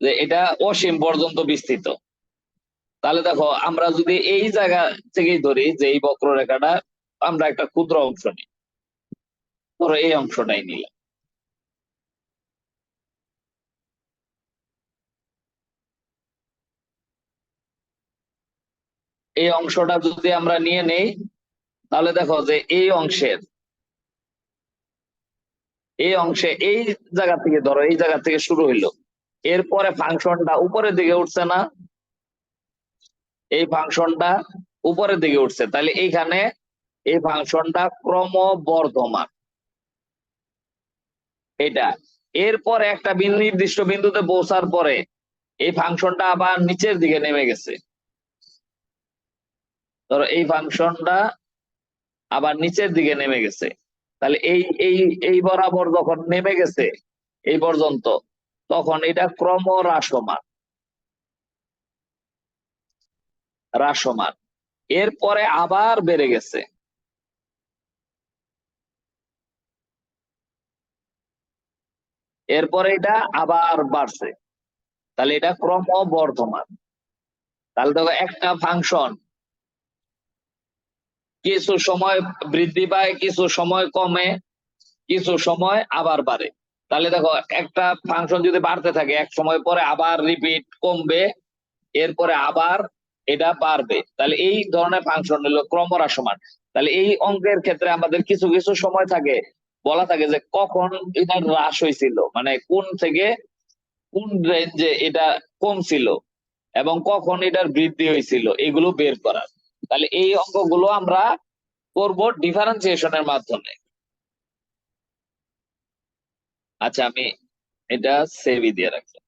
যে এটা অসীম পর্যন্ত বিস্তৃত। তাহলে দেখো আমরা যদি এই জায়গা থেকেই ধরি যে এই বক্ররেখাটা আমরা একটা ক্ষুদ্র অংশ নিই, ধরো এই অংশটাই নিলাম। এই অংশটা যদি আমরা নিয়ে নেই তাহলে দেখো যে এই অংশে এই জায়গা থেকে, ধরো এই জায়গা থেকে শুরু হইলো, এরপরে ফাংশনটা উপরের দিকে উঠছে না, এই ফাংশনটা উপরের দিকে উঠছে, তাহলে এইখানে এই ফাংশনটা ক্রমবর্ধমান। এটা এরপরে একটা নির্দিষ্ট বিন্দুতে পৌঁছার পরে এই ফাংশনটা আবার নিচের দিকে নেমে গেছে। ধরো এই ফাংশনটা আবার নিচের দিকে নেমে গেছে, তাহলে এই এই এই বরাবর যখন নেমে গেছে এই পর্যন্ত, তখন এটা হ্রাসমান। এরপরে আবার বেড়ে গেছে, এরপরে এটা আবার বাড়ছে, তাহলে এটা ক্রমবর্ধমান। তাহলে দেখো একটা ফাংশন কিছু সময় বৃদ্ধি পায়, কিছু সময় কমে, কিছু সময় আবার বাড়ে। তাহলে দেখো একটা ফাংশন যদি বাড়তে থাকে এক সময় পরে আবার রিপিট কমবে, এরপরে আবার এটা বাড়বে, তাহলে এই ধরনের ফাংশন হলো ক্রমহ্রাসমান। তাহলে এই অঙ্কের ক্ষেত্রে আমাদের কিছু কিছু সময় থাকে, বলা থাকে যে কখন এটা হ্রাস হয়েছিল, মানে কোন থেকে কোন রেঞ্জে এটা কমছিল এবং কখন এটার বৃদ্ধি হয়েছিল, এগুলো বের করার। তাহলে এই অঙ্কগুলো আমরা করব ডিফারেন্সিয়েশনের মাধ্যমে। আচ্ছা, আমি এটা সেভই দিয়ে রাখলাম।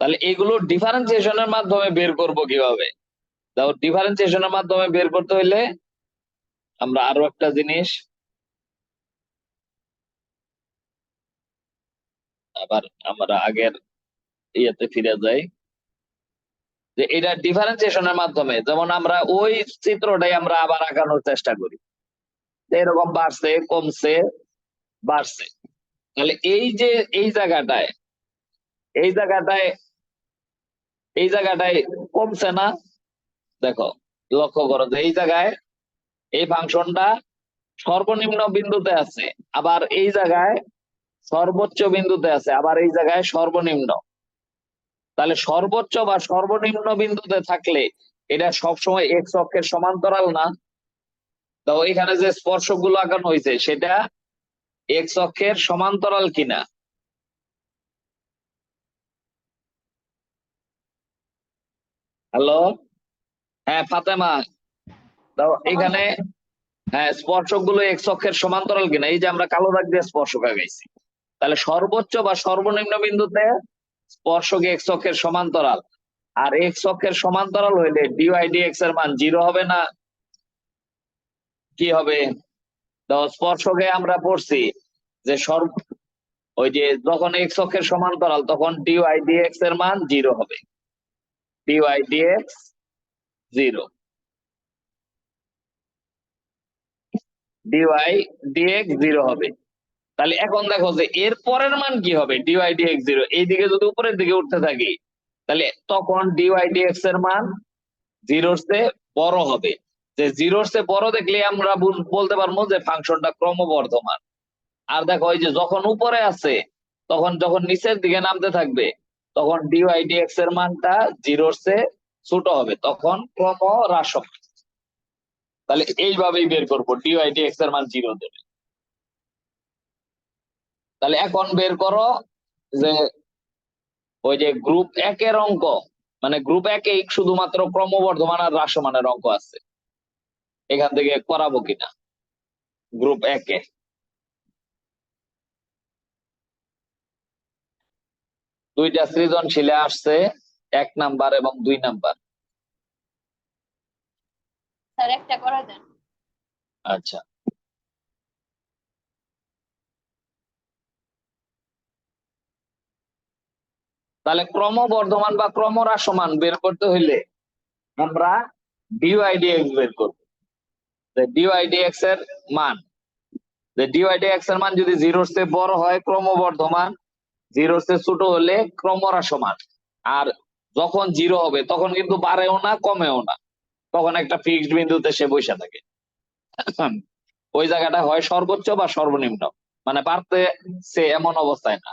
তাহলে এগুলো ডিফারেন্সিয়েশনের মাধ্যমে বের করব কিভাবে? তাও ডিফারেন্সিয়েশনের মাধ্যমে বের করতে হইলে আমরা আরো একটা জিনিস, আবার আমরা আগের ইয়েতে ফিরে যাই, যে এটা ডিফারেন্সিয়েশনের মাধ্যমে যেমন আমরা ওই চিত্রটাই আমরা আবার আঁকানোর চেষ্টা করি, এরকম বাড়ছে কমছে বাড়ছে। তাহলে এই যে এই জায়গাটায় এই জায়গাটায় এই জায়গাটায় কমছে না, দেখো লক্ষ্য করো যে এই জায়গায় এই ফাংশনটা সর্বনিম্ন বিন্দুতে আছে, আবার এই জায়গায় সর্বোচ্চ বিন্দুতে আছে, আবার এই জায়গায় সর্বনিম্ন। তাহলে সর্বোচ্চ বা সর্বনিম্ন বিন্দুতে থাকলে এটা সবসময় এক্স অক্ষের সমান্তরাল না? তো এখানে যে স্পর্শক গুলো আঁকানো হয়েছে সেটা এক্স অক্ষের সমান্তরাল কিনা? হ্যালো, হ্যাঁ ফাতেমা, তো এখানে হ্যাঁ স্পর্শক গুলো এক্স অক্ষের সমান্তরাল কিনা, এই যে আমরা কালো দাগ দিয়ে স্পর্শক আঁকাইছি, তাহলে সর্বোচ্চ বা সর্বনিম্ন বিন্দুতে স্পর্শক এক্স অক্ষের সমান্তরাল, আর এক্স অক্ষের সমান্তরাল হইলে ডিওয়াই ডিএক্স এর মান 0 হবে না? কি হবে? তো স্পর্শকে আমরা পড়ছি যে ওই যে যখন এক্স অক্ষের সমান্তরাল তখন ডিওয়াই ডিএক্স এর মান 0 হবে, ডিওয়াই ডিএক্স 0, ডিওয়াই ডিএক্স 0 হবে। তাহলে এখন দেখো যে এর পরের মান কি হবে, ডিওয়াই ডিএক্স 0 এইদিকে যদি উপরের দিকে উঠতে থাকি তাহলে তখন ডিওয়াই ডিএক্স এর মান 0-র চেয়ে বড় হবে। যে 0-র চেয়ে বড় দেখলে আমরা বলতে পারবো যে ফাংশনটা ক্রমবর্ধমান। আর দেখো ওই যে যখন উপরে আছে তখন যখন নিচের দিকে নামতে থাকবে তখন ডিওয়াই ডিএক্স এর মানটা 0-র চেয়ে ছোট হবে, তখন ক্রম হ্রাসমান। তাহলে এইভাবেই বের করবো ডিওয়াই ডিএক্স এর মান 0 দেবে। তাহলে এখন বের করো যে ওই যে গ্রুপ 1-এর অঙ্ক, মানে গ্রুপ 1-এ শুধুমাত্র ক্রমবর্ধমান আর হ্রাসমানের অঙ্ক আছে, এখান থেকে করাবো কিনা গ্রুপ 1-এ। দুইটা সৃজনশীলে আসছে, 1 নাম্বার এবং 2 নাম্বার। স্যার একটা করা দেন। আচ্ছা, তাহলে ক্রমবর্ধমান বা ক্রমহ্রাসমান বের করতে হইলে আমরা ডিওয়াই ডিএক্স বের করবো। ডিওয়াই ডিএক্স এর মান, ডিওয়াই ডিএক্স এর মান যদি 0-র চেয়ে বড় হয় ক্রমবর্ধমান, 0-র চেয়ে ছোট হলে ক্রমহ্রাসমান। আর যখন 0 হবে তখন কিন্তু বাড়েও না কমেও না, তখন একটা ফিক্সড বিন্দুতে সে বসে থাকে। ওই জায়গাটা হয় সর্বোচ্চ বা সর্বনিম্ন, মানে বাড়তে সে এমন অবস্থায় না।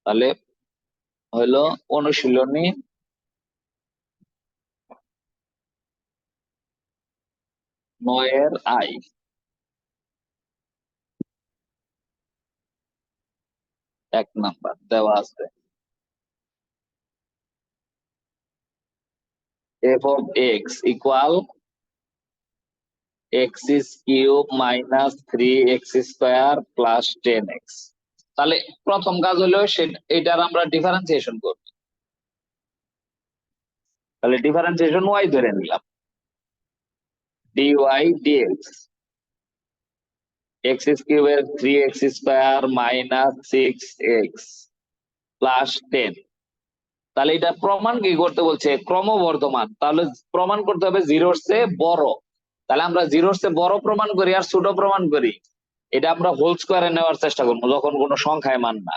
তাহলে হইলো অনুশীলনী 9-এর আই। 1 নাম্বার দেওয়া আছে f of x equal x is cube minus 3x square plus 10x। তাহলে প্রথম কাজ হলো এটার আমরা ডিফারেন্সিয়েশন করব। তাহলে ডিফারেন্সিয়েশন y ধরে নিলাম, dy dx, x is cube এর 3x square minus 6x plus 10। তাহলে এটা প্রমাণ কি করতে বলছে, ক্রমবর্ধমান, তাহলে প্রমাণ করতে হবে 0-র চেয়ে বড়। তাহলে আমরা 0-র চেয়ে বড় প্রমাণ করি আর ছোট প্রমাণ করি, এটা আমরা হোল স্কয়ারে নেওয়ার চেষ্টা করবো। যখন কোনো সংখ্যায় মান না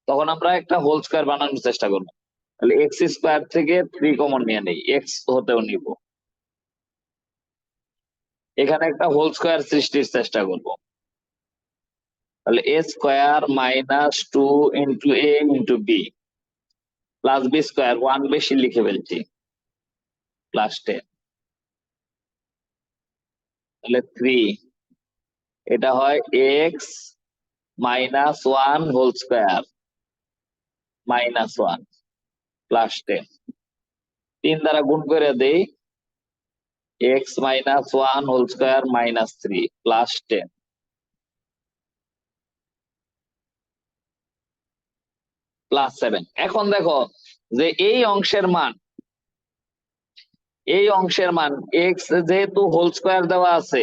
তখন আমরা একটা হোল স্কয়ার বানানোর চেষ্টা করবো। তাহলে এক্স স্কোয়ার থেকে 3 কমন নিয়ে নেই, এক্স হতেও নিব। এখানে একটা হোল স্কোয়ার সৃষ্টির চেষ্টা করব। তাহলে a square minus 2 into a into b plus b square, 1 বেশি লিখে ফেলছি, প্লাস 10। তাহলে 3, এটা হয় x minus 1 whole square minus 1 plus 10। 3 দ্বারা গুণ করে দেই, x minus 1 whole square minus 3 plus 10 plus 7। এখন দেখো যে এই অংশের মান এক্স যেহেতু হোল স্কোয়ার দেওয়া আছে,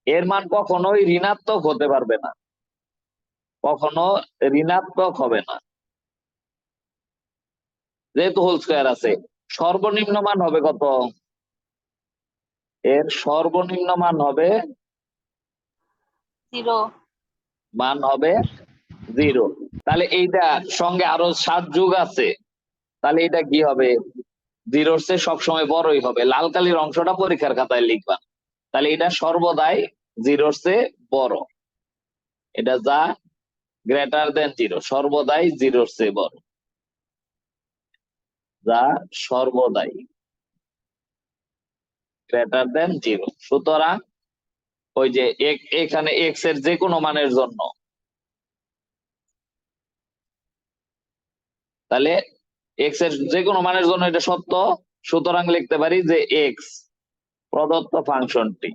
এর মান কখনোই ঋণাত্মক হতে পারবে না, কখনো ঋণাত্মক হবে না, যেহেতু হোল স্কোয়ার আছে। সর্বনিম্ন মান হবে কত? এর সর্বনিম্ন মান হবে 0। 0। তাহলে এইটা সঙ্গে আরো 7 যোগ আছে, তাহলে এটা কি হবে? 0-র চেয়ে সবসময় বড়ই হবে। লাল কালির অংশটা পরীক্ষার খাতায় লিখবা। তাহলে এটা সর্বদাই 0-র চেয়ে বড়, এটা যা গ্রেটার দেন 0, সর্বদাই 0-র চেয়ে বড়, যা সর্বদাই গ্রেটার দেন 0। সুতরাং ওই যে এখানে এক্স এর যে কোনো মানের জন্য, তাহলে এক্স এর যে কোনো মানের জন্য এটা সত্য। সুতরাং লিখতে পারি যে এক্স প্রদত্ত ফাংশনটি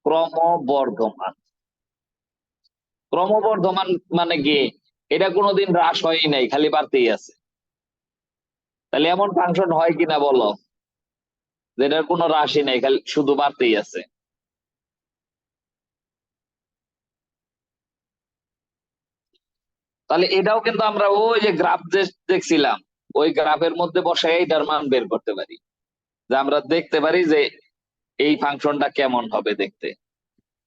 ক্রমবর্ধমান। ক্রমবর্ধমান মানে কি? এটা কোনোদিন হ্রাস হয়ই নাই, খালি বাড়তেই আছে। তাহলে এমন ফাংশন হয় কিনা বলো, যেটার কোনো হ্রাসই নাই, খালি শুধু বাড়তেই আছে? তাহলে এটাও কিন্তু আমরা ওই যে গ্রাফ দেখছিলাম, ওই গ্রাফের মধ্যে বসাই এটার মান বের করতে পারি, যে আমরা দেখতে পারি যে এই ফাংশনটা কেমন হবে দেখতে।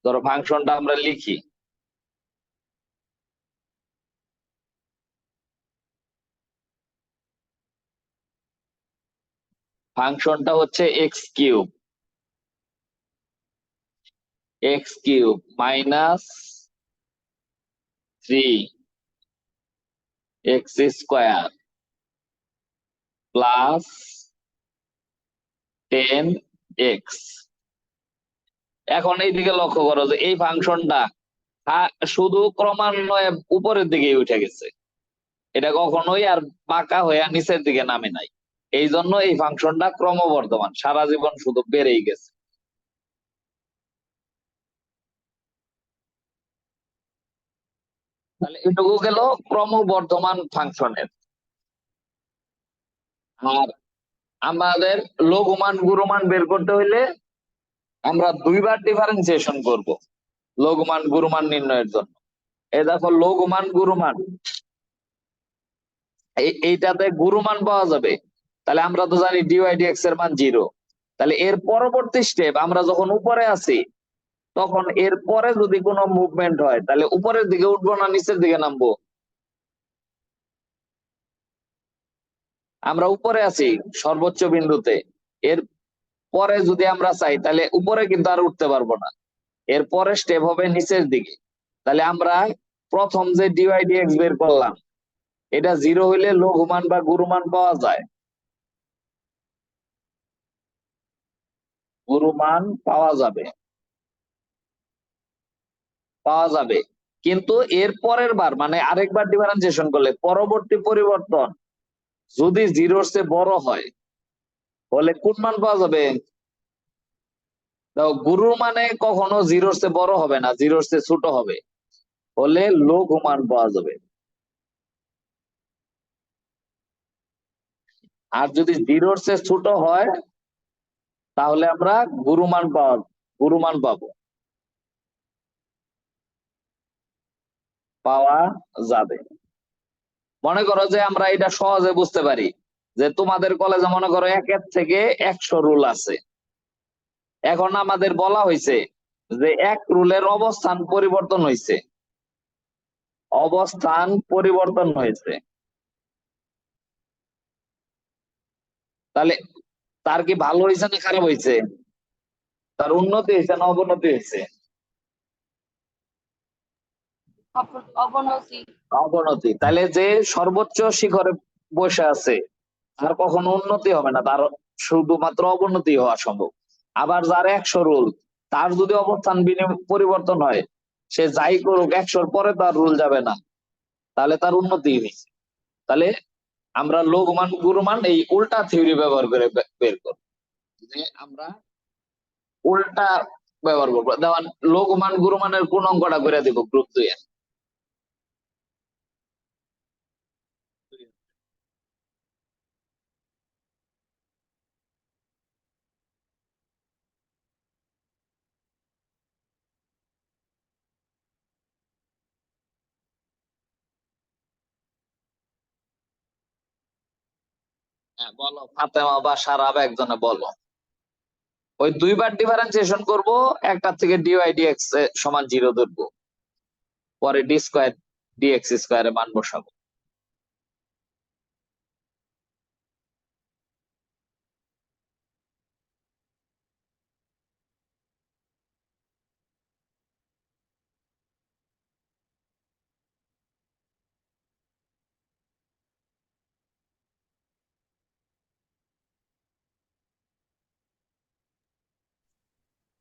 ধরো ফাংশনটা আমরা লিখি, ফাংশনটা হচ্ছে x cube minus 3 x square plus 10x। এখন এইদিকে লক্ষ্য করো যে এই ফাংশনটা শুধু ক্রমান্বয়ে উপরের দিকে উঠে গেছে, এটা কখনোই আর বাঁকা হয়ে নিচের দিকে নামে নাই। এই জন্য এই ফাংশনটা ক্রমবর্ধমান, সারা জীবন শুধু বেড়েই গেছে। তাহলে এটুকু গেল ক্রমবর্ধমান ফাংশনের। আর আমাদের লঘুমান গুরুমান বের করতে হইলে আমরা 2বার ডিফারেন্সিয়েশন করব লঘুমান গুরুমান নির্ণয়ের জন্য। এই দেখো লঘুমান গুরুমান, এইটাতে গুরুমান পাওয়া যাবে। তাহলে আমরা তো জানি ডিওয়াই ডিএক্স এর মান 0। তাহলে এর পরবর্তী স্টেপ, আমরা যখন উপরে আছি তখন এর পরে যদি কোনো মুভমেন্ট হয়, তাহলে উপরের দিকে উঠবো না নিচের দিকে নামবো? আমরা উপরে আছি সর্বোচ্চ বিন্দুতে, এর পরে যদি আমরা চাই তাহলে উপরে কিন্তু আর উঠতে পারবো না, এর পরে স্টেপ হবে নিচের দিকে। তাহলে আমরা প্রথম যে ডিওয়াই ডিএক্স বের করলাম, এটা 0 হইলে লঘুমান বা গুরুমান পাওয়া যায়, গুরুমান পাওয়া যাবে। কিন্তু এর পরের বার মানে আরেকবার ডিফারেন্সিয়েশন করলে পরবর্তী পরিবর্তন যদি 0-র চেয়ে বড় হয়, তাহলে কোন মান পাওয়া যাবে? গুরু মানে কখনো 0-র চেয়ে বড় হবে না, 0-র চেয়ে ছোট হবে, হলে লঘুমান পাওয়া যাবে। আর যদি 0-র চেয়ে ছোট হয়, তাহলে আমরা গুরুমান পাওয়া যাবে। মনে করো যে আমরা এটা সহজে বুঝতে পারি যে তোমাদের কলেজে মনে করো 1 থেকে 100 রুল আছে। এখন আমাদের বলা হয়েছে যে এক রুলের অবস্থান পরিবর্তন হয়েছে, অবস্থান পরিবর্তন হয়েছে, তাহলে তার কি ভালো হয়েছে না খারাপ হয়েছে? তার উন্নতি হয়েছে না অবনতি হয়েছে? অবনতি। অবনতি। তাহলে যে সর্বোচ্চ শিখরে বসে আছে তার কখনো উন্নতি হবে না, তার শুধুমাত্র অবনতি হওয়া সম্ভব। আবার যার 100 রুল, তার যদি অবস্থান পরিবর্তন হয়, সে যাই করুক 100-র পরে তার রুল যাবে না, তাহলে তার উন্নতি হয়েছে। তাহলে আমরা লঘুমান গুরুমান এই উল্টা থিওরি ব্যবহার করে বের করব, যে আমরা উল্টা ব্যবহার করবো। যেমন লঘুমান গুরুমানের কোন অঙ্কটা করে দিব গ্রুপ 2 এর। হ্যাঁ বলো, ফাতেমা বা সারাব একজনে বলো। ওই দুইবার ডিফারেন্সিয়েশন করব, একটা থেকে ডিওয়াই ডিএক্স সমান 0 ধরবো, পরে ডি স্কোয়ার ডিএক্স স্কোয়ারে মান বসাবো।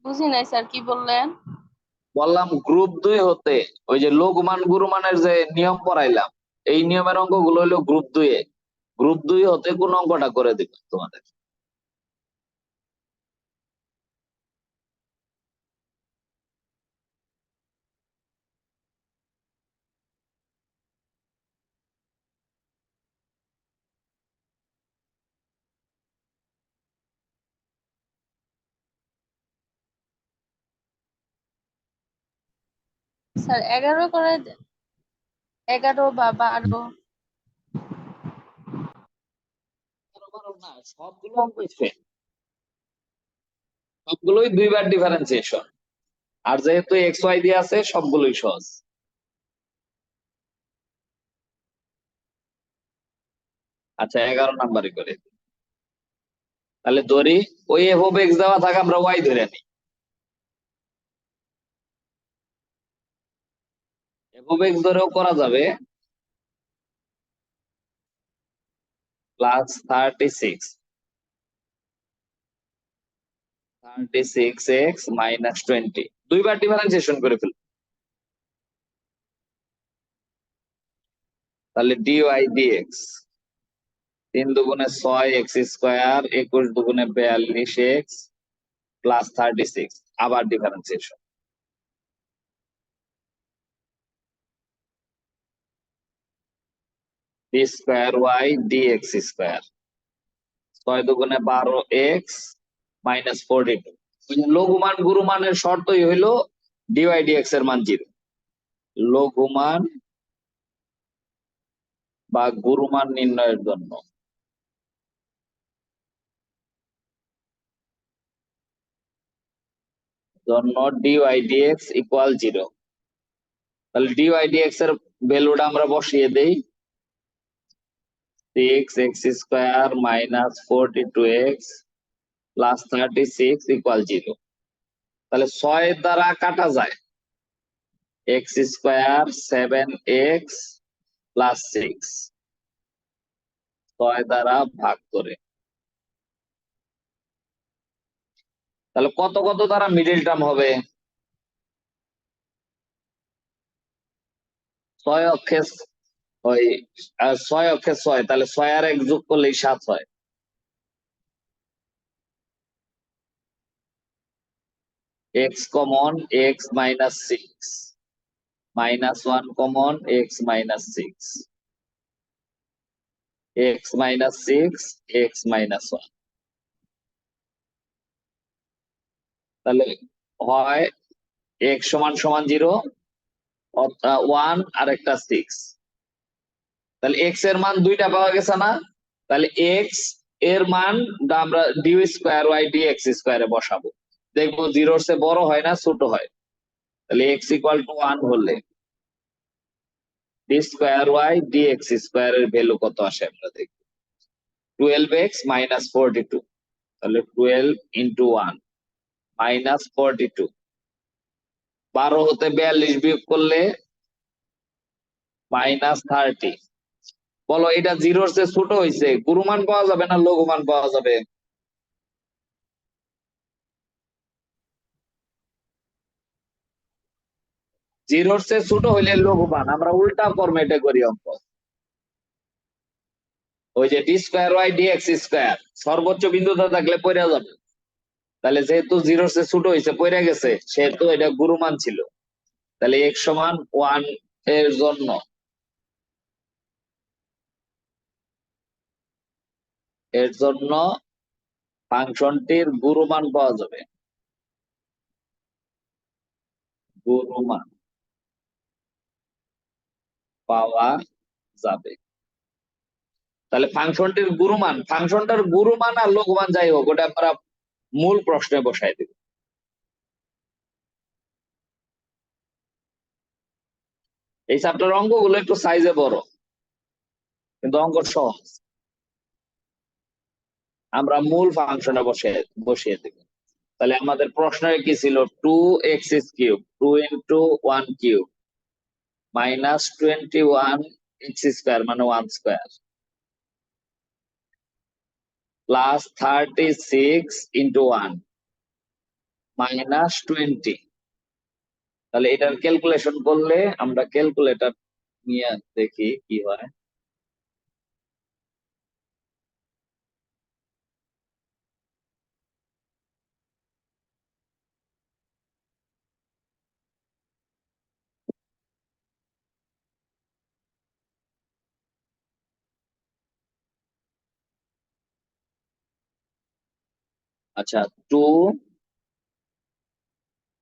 বুঝি নাই স্যার, কি বললেন? বললাম গ্রুপ 2 হতে ওই যে লঘুমান গুরুমানের যে নিয়ম পড়াইলাম, এই নিয়মের অঙ্কগুলো হলো গ্রুপ 2 এ। গ্রুপ 2 হতে কোন অঙ্কটা করে দিব তোমাদের। স্যার 11 করে 11 বা 12। না, সবগুলো অঙ্কই same, সবগুলোই দুইবার ডিফারেন্সিয়েশন। আর যেহেতু এক্স ওয়াই দিয়ে আছে সবগুলোই সহজ। আচ্ছা 11 নাম্বারই করে দিই। তাহলে ধরি ওই এফ অফ এক্স দেওয়া থাকে, আমরা ওয়াই ধরে নিই। এফ অফ এক্স ধরেও করা যাবে, প্লাস 36x মাইনাস 20, দুইবার ডিফারেন্সিয়েশন করে ফেলবো। তাহলে ডিওয়াই ডিএক্স 3 দুগুণে 6 এক্স স্কোয়ার, 21 দুগুণে 42 এক্স প্লাস 36, আবার differentiation. D square y dx square, 6 দুগুণে 12 এক্স মাইনাস 42। লঘুমান গুরুমানের শর্তই হইলো ডিওয়াই ডিএক্স এর মান 0। লঘুমান বা গুরুমান নির্ণয়ের জন্য ডিওয়াই ডিএক্স ইকুয়াল 0। তাহলে ডিওয়াই ডিএক্স এর ভ্যালুটা আমরা বসিয়ে দেই, 6x square minus 42x plus 36 equal 0। তাহলে 6 দ্বারা কাটা যায়, এক্স স্কোয়ার 7x প্লাস 6, 6 দ্বারা ভাগ করে। তাহলে কত কত দ্বারা মিডিল টার্ম হবে? 6 অক্ষে ওই 6 অক্ষে 6, তাহলে 6 আর 1 যোগ করলেই 7 হয়। X common, x minus 6, minus 1 common, x minus 6, x minus 6, x minus 1। তাহলে হয় এক্স সমান সমান 0, 1 আর একটা 6। তাহলে এক্স এর মান দুইটা পাওয়া গেছে না? তাহলে এক্স এর মান আমরা d square y d x স্কোয়ারে বসাবো, দেখবো 0-র চেয়ে বড় হয় না ছোট হয়। তাহলে এক্স ইকুয়াল টু 1 হলে d square y dx square এর ভ্যালু কত আসে আমরা দেখি। 12x মাইনাস 42, তাহলে 12 ইন্টু 1 মাইনাস 42। 12 হতে 42 বিয়োগ করলে মাইনাস 30। বলো এটা জিরোর চেয়ে ছোট হয়েছে, গুরুমান পাওয়া যাবে না লঘুমান পাওয়া যাবে? জিরোর চেয়ে ছোট হইলে লঘুমান, আমরা উল্টা ফরম্যাটে করি অঙ্ক। ওই যে d square y dx square সর্বোচ্চ বিন্দুতে থাকলে পড়ে যাবে, তাহলে যেহেতু জিরোর চেয়ে ছোট হয়েছে পড়ে গেছে, সেহেতু এটা গুরুমান ছিল। তাহলে x সমান 1 এর জন্য ফাংশনটির গুরুমান পাওয়া যাবে, গুরুমান পাওয়া যাবে। তাহলে ফাংশনটার গুরুমান আর লঘুমান যাই হোক, ওটা আমরা মূল প্রশ্নে বসাই দেব। এই চ্যাপ্টার অঙ্কগুলো একটু সাইজে বড়, কিন্তু অঙ্ক সহজ। আমরা মূল ফাংশনে বসিয়ে দেব। তাহলে আমাদের প্রশ্নে কি ছিল? 2x cube 2 into 1 cube minus 21x square মানে 1 স্কোয়ার প্লাস 36 ইন্টু 1 মাইনাস 20। তাহলে এটার ক্যালকুলেশন করলে আমরা ক্যালকুলেটর নিয়ে দেখি কি হয়। আচ্ছা, 2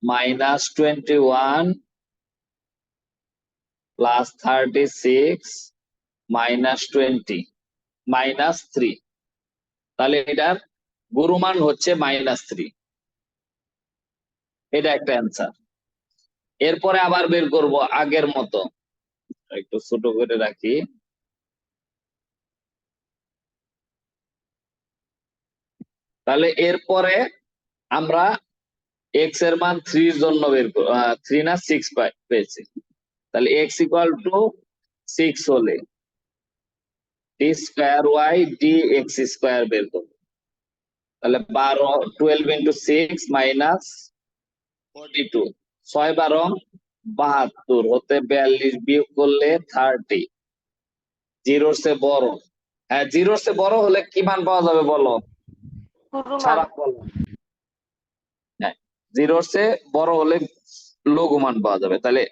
মাইনাস 21 প্লাস 36 মাইনাস 20 মাইনাস 3। তাহলে এটার গুরুমান হচ্ছে -3। এটা একটা অ্যান্সার। এরপরে আবার বের করব আগের মতো, একটু ছোট করে রাখি। তাহলে এরপরে আমরা এক্স এর মান 3 এর জন্য বের 3 না 6 পেয়েছি। তাহলে এক্স ইকুয়াল টু 6 হলে d square y d x square বের করবো। তাহলে 12 ইন্টু 6 মাইনাস 42, 6 12 72 হতে 42 বিয়োগ করলে 30। জিরোর চেয়ে বড়, হ্যাঁ জিরোর চেয়ে বড় হলে কি মান পাওয়া যাবে বলো? গুরুমান। সারা বলো। হ্যাঁ, জিরোর চেয়ে বড় হলে লঘুমান পাওয়া যাবে। তাহলে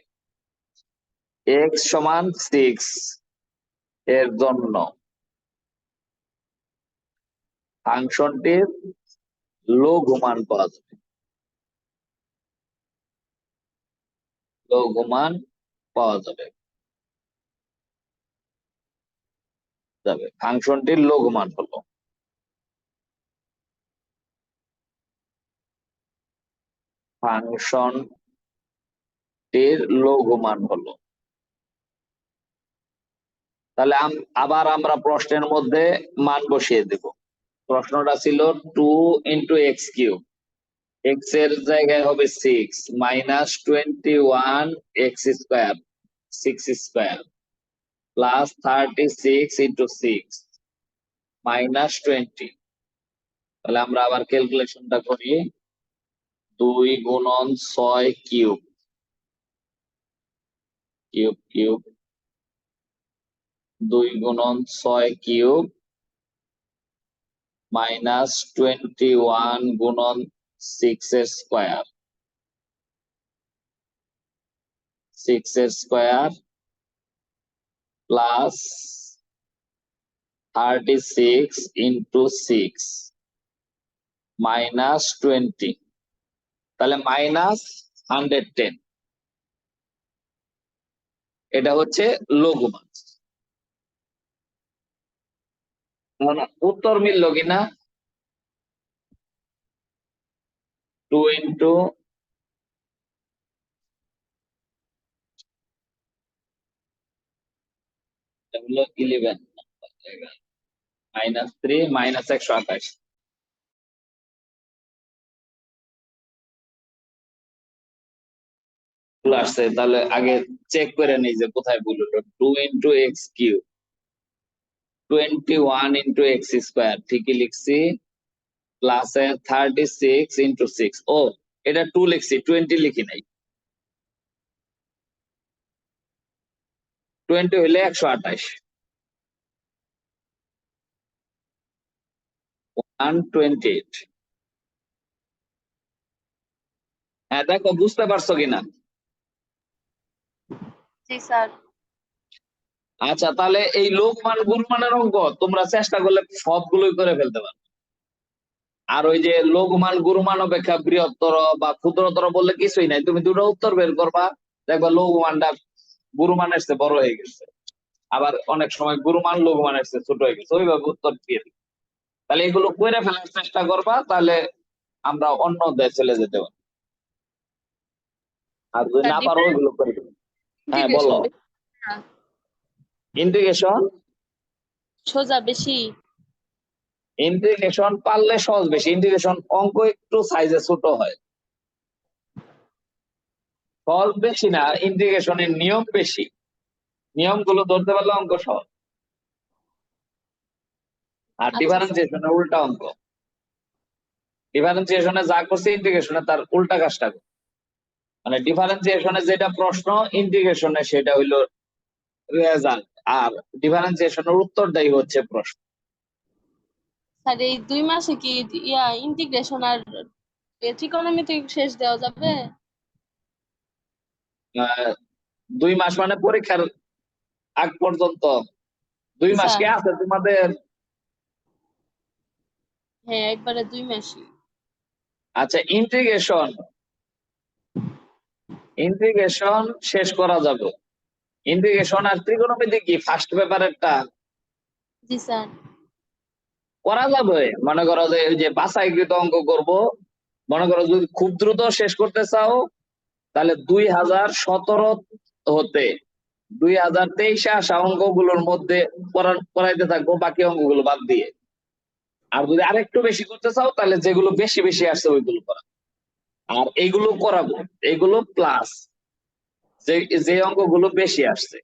x সমান 6 এর জন্য ফাংশনটির লঘুমান পাওয়া যাবে, লঘুমান পাওয়া যাবে ফাংশনটির লঘুমান হলো, ফাংশনটির লঘুমান হলো। তাহলে আবার আমরা প্রশ্নের মধ্যে মান বসিয়ে দেব। প্রশ্নটা ছিল 2 ইন্টু এক্স কিউব, এক্স এর জায়গায় হবে 6 minus 21 x square 6 square plus 36 into 6 minus 20। তাহলে আমরা আবার ক্যালকুলেশনটা করি। 2 গুণন 6 কিউব কিউব কিউব 2 গুণন 6 কিউব মাইনাস 21 গুণন 6 এর স্কোয়ার 6 এর স্কোয়ার প্লাস 36 ইন্টু 6 মাইনাস 20। তাহলে মাইনাস 110। এটা হচ্ছে লঘুমান। উত্তর মিলল কিনা? 2 ইন্টু 11 -3 -128 চলে আসছে। তাহলে আগে চেক করে নিই যে কোথায় ভুল হলো। 2 × x³ 21 × x² ঠিকই লিখছি, প্লাসে 36 × 6। ও এটা 2 লিখছি, 20 লিখি নাই। 20 হইলে 128, 128। হ্যাঁ দেখো বুঝতে পারছো কিনা। জি স্যার। আচ্ছা তাহলে এই লঘুমান গুণমানের অঙ্ক তোমরা চেষ্টা করলে সবগুলোই করে ফেলতে পারো। আর ওই যে লঘুমান গুরুমান অপেক্ষা বৃহত্তর বা ক্ষুদ্রতর বললে কিছুই নাই, তুমি দুটো উত্তর বের করবা, দেখবা লঘুমানটা গুরুমানের চেয়ে বড় হয়ে গেছে, আবার অনেক সময় গুরুমান লঘুমানের চেয়ে ছোট হয়ে গেছে, ওইভাবে উত্তর দিয়ে দিবে। তাহলে এগুলো করে ফেলার চেষ্টা করবা, তাহলে আমরা অন্য অধ্যায়ে চলে যেতে পারি। আর যদি না পারো ওইগুলো করে দেবে। হ্যাঁ বলো। ইন্টিগ্রেশন সোজা বেশি। ইন্টিগ্রেশন পারলে সহজ বেশি, ইন্টিগ্রেশন অঙ্ক একটু সাইজে ছোট হয়, সহজ বেশি না, ইন্টিগ্রেশনের নিয়ম বেশি, নিয়মগুলো ধরতে পারলে অঙ্ক সহজ। আর আচ্ছা ডিফারেন্সিয়েশনের উল্টা অঙ্ক, ডিফারেন্সিয়েশনে যা করছে ইন্টিগ্রেশনে তার উল্টা কাজটা করছে। মানে ডিফারেন্সিয়েশনে যেটা প্রশ্ন, ইন্টিগ্রেশনে সেটা হইলো রেজাল্ট, আর ডিফারেন্সিয়েশনের উত্তরটাই হচ্ছে প্রশ্ন। স্যার এই 2 মাসে কি ইন্টিগ্রেশন আর ট্রিগোনোমেট্রি শেষ দেওয়া যাবে? 2 মাস মানে পরীক্ষার আগ পর্যন্ত 2 মাস স্যার কি আছে তোমাদের? হ্যাঁ একবারে 2 মাসই। আচ্ছা ইন্টিগ্রেশন শেষ করা যাবে। ইন্টিগ্রেশন আর ত্রিকোণমিতি কি ফার্স্ট পেপারেরটা জি স্যার। করা যাবে। মনে করো যে ওই যে বাছাইকৃত অঙ্ক করব, মনে করো যদি খুব দ্রুত শেষ করতে চাও তাহলে 2017 হতে 2023 আসা অঙ্কগুলোর মধ্যে পড়াইতে থাকবো, বাকি অঙ্কগুলো বাদ দিয়ে। আর যদি আরেকটু বেশি করতে চাও তাহলে যেগুলো বেশি বেশি আসছে ওইগুলো করা, আর এইগুলো করাবো, এগুলো প্লাস যে যে অঙ্কগুলো বেশি আসছে,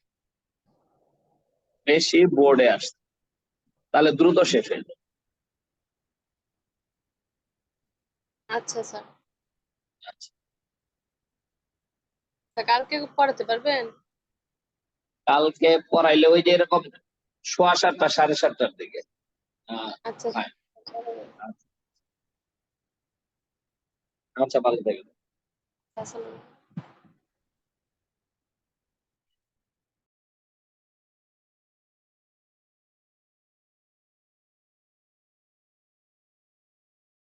বেশি বোর্ডে আসছে, তাহলে দ্রুত শেষ হয়ে যাবে। আচ্ছা স্যার। কালকে পড়াতে পারবেন? কালকে পড়াইলে ওই যে এরকম 7:15 7:30টার দিকে। আচ্ছা হ্যাঁ, আচ্ছা ভালো থাকবেন। আসসালামু আলাইকুম।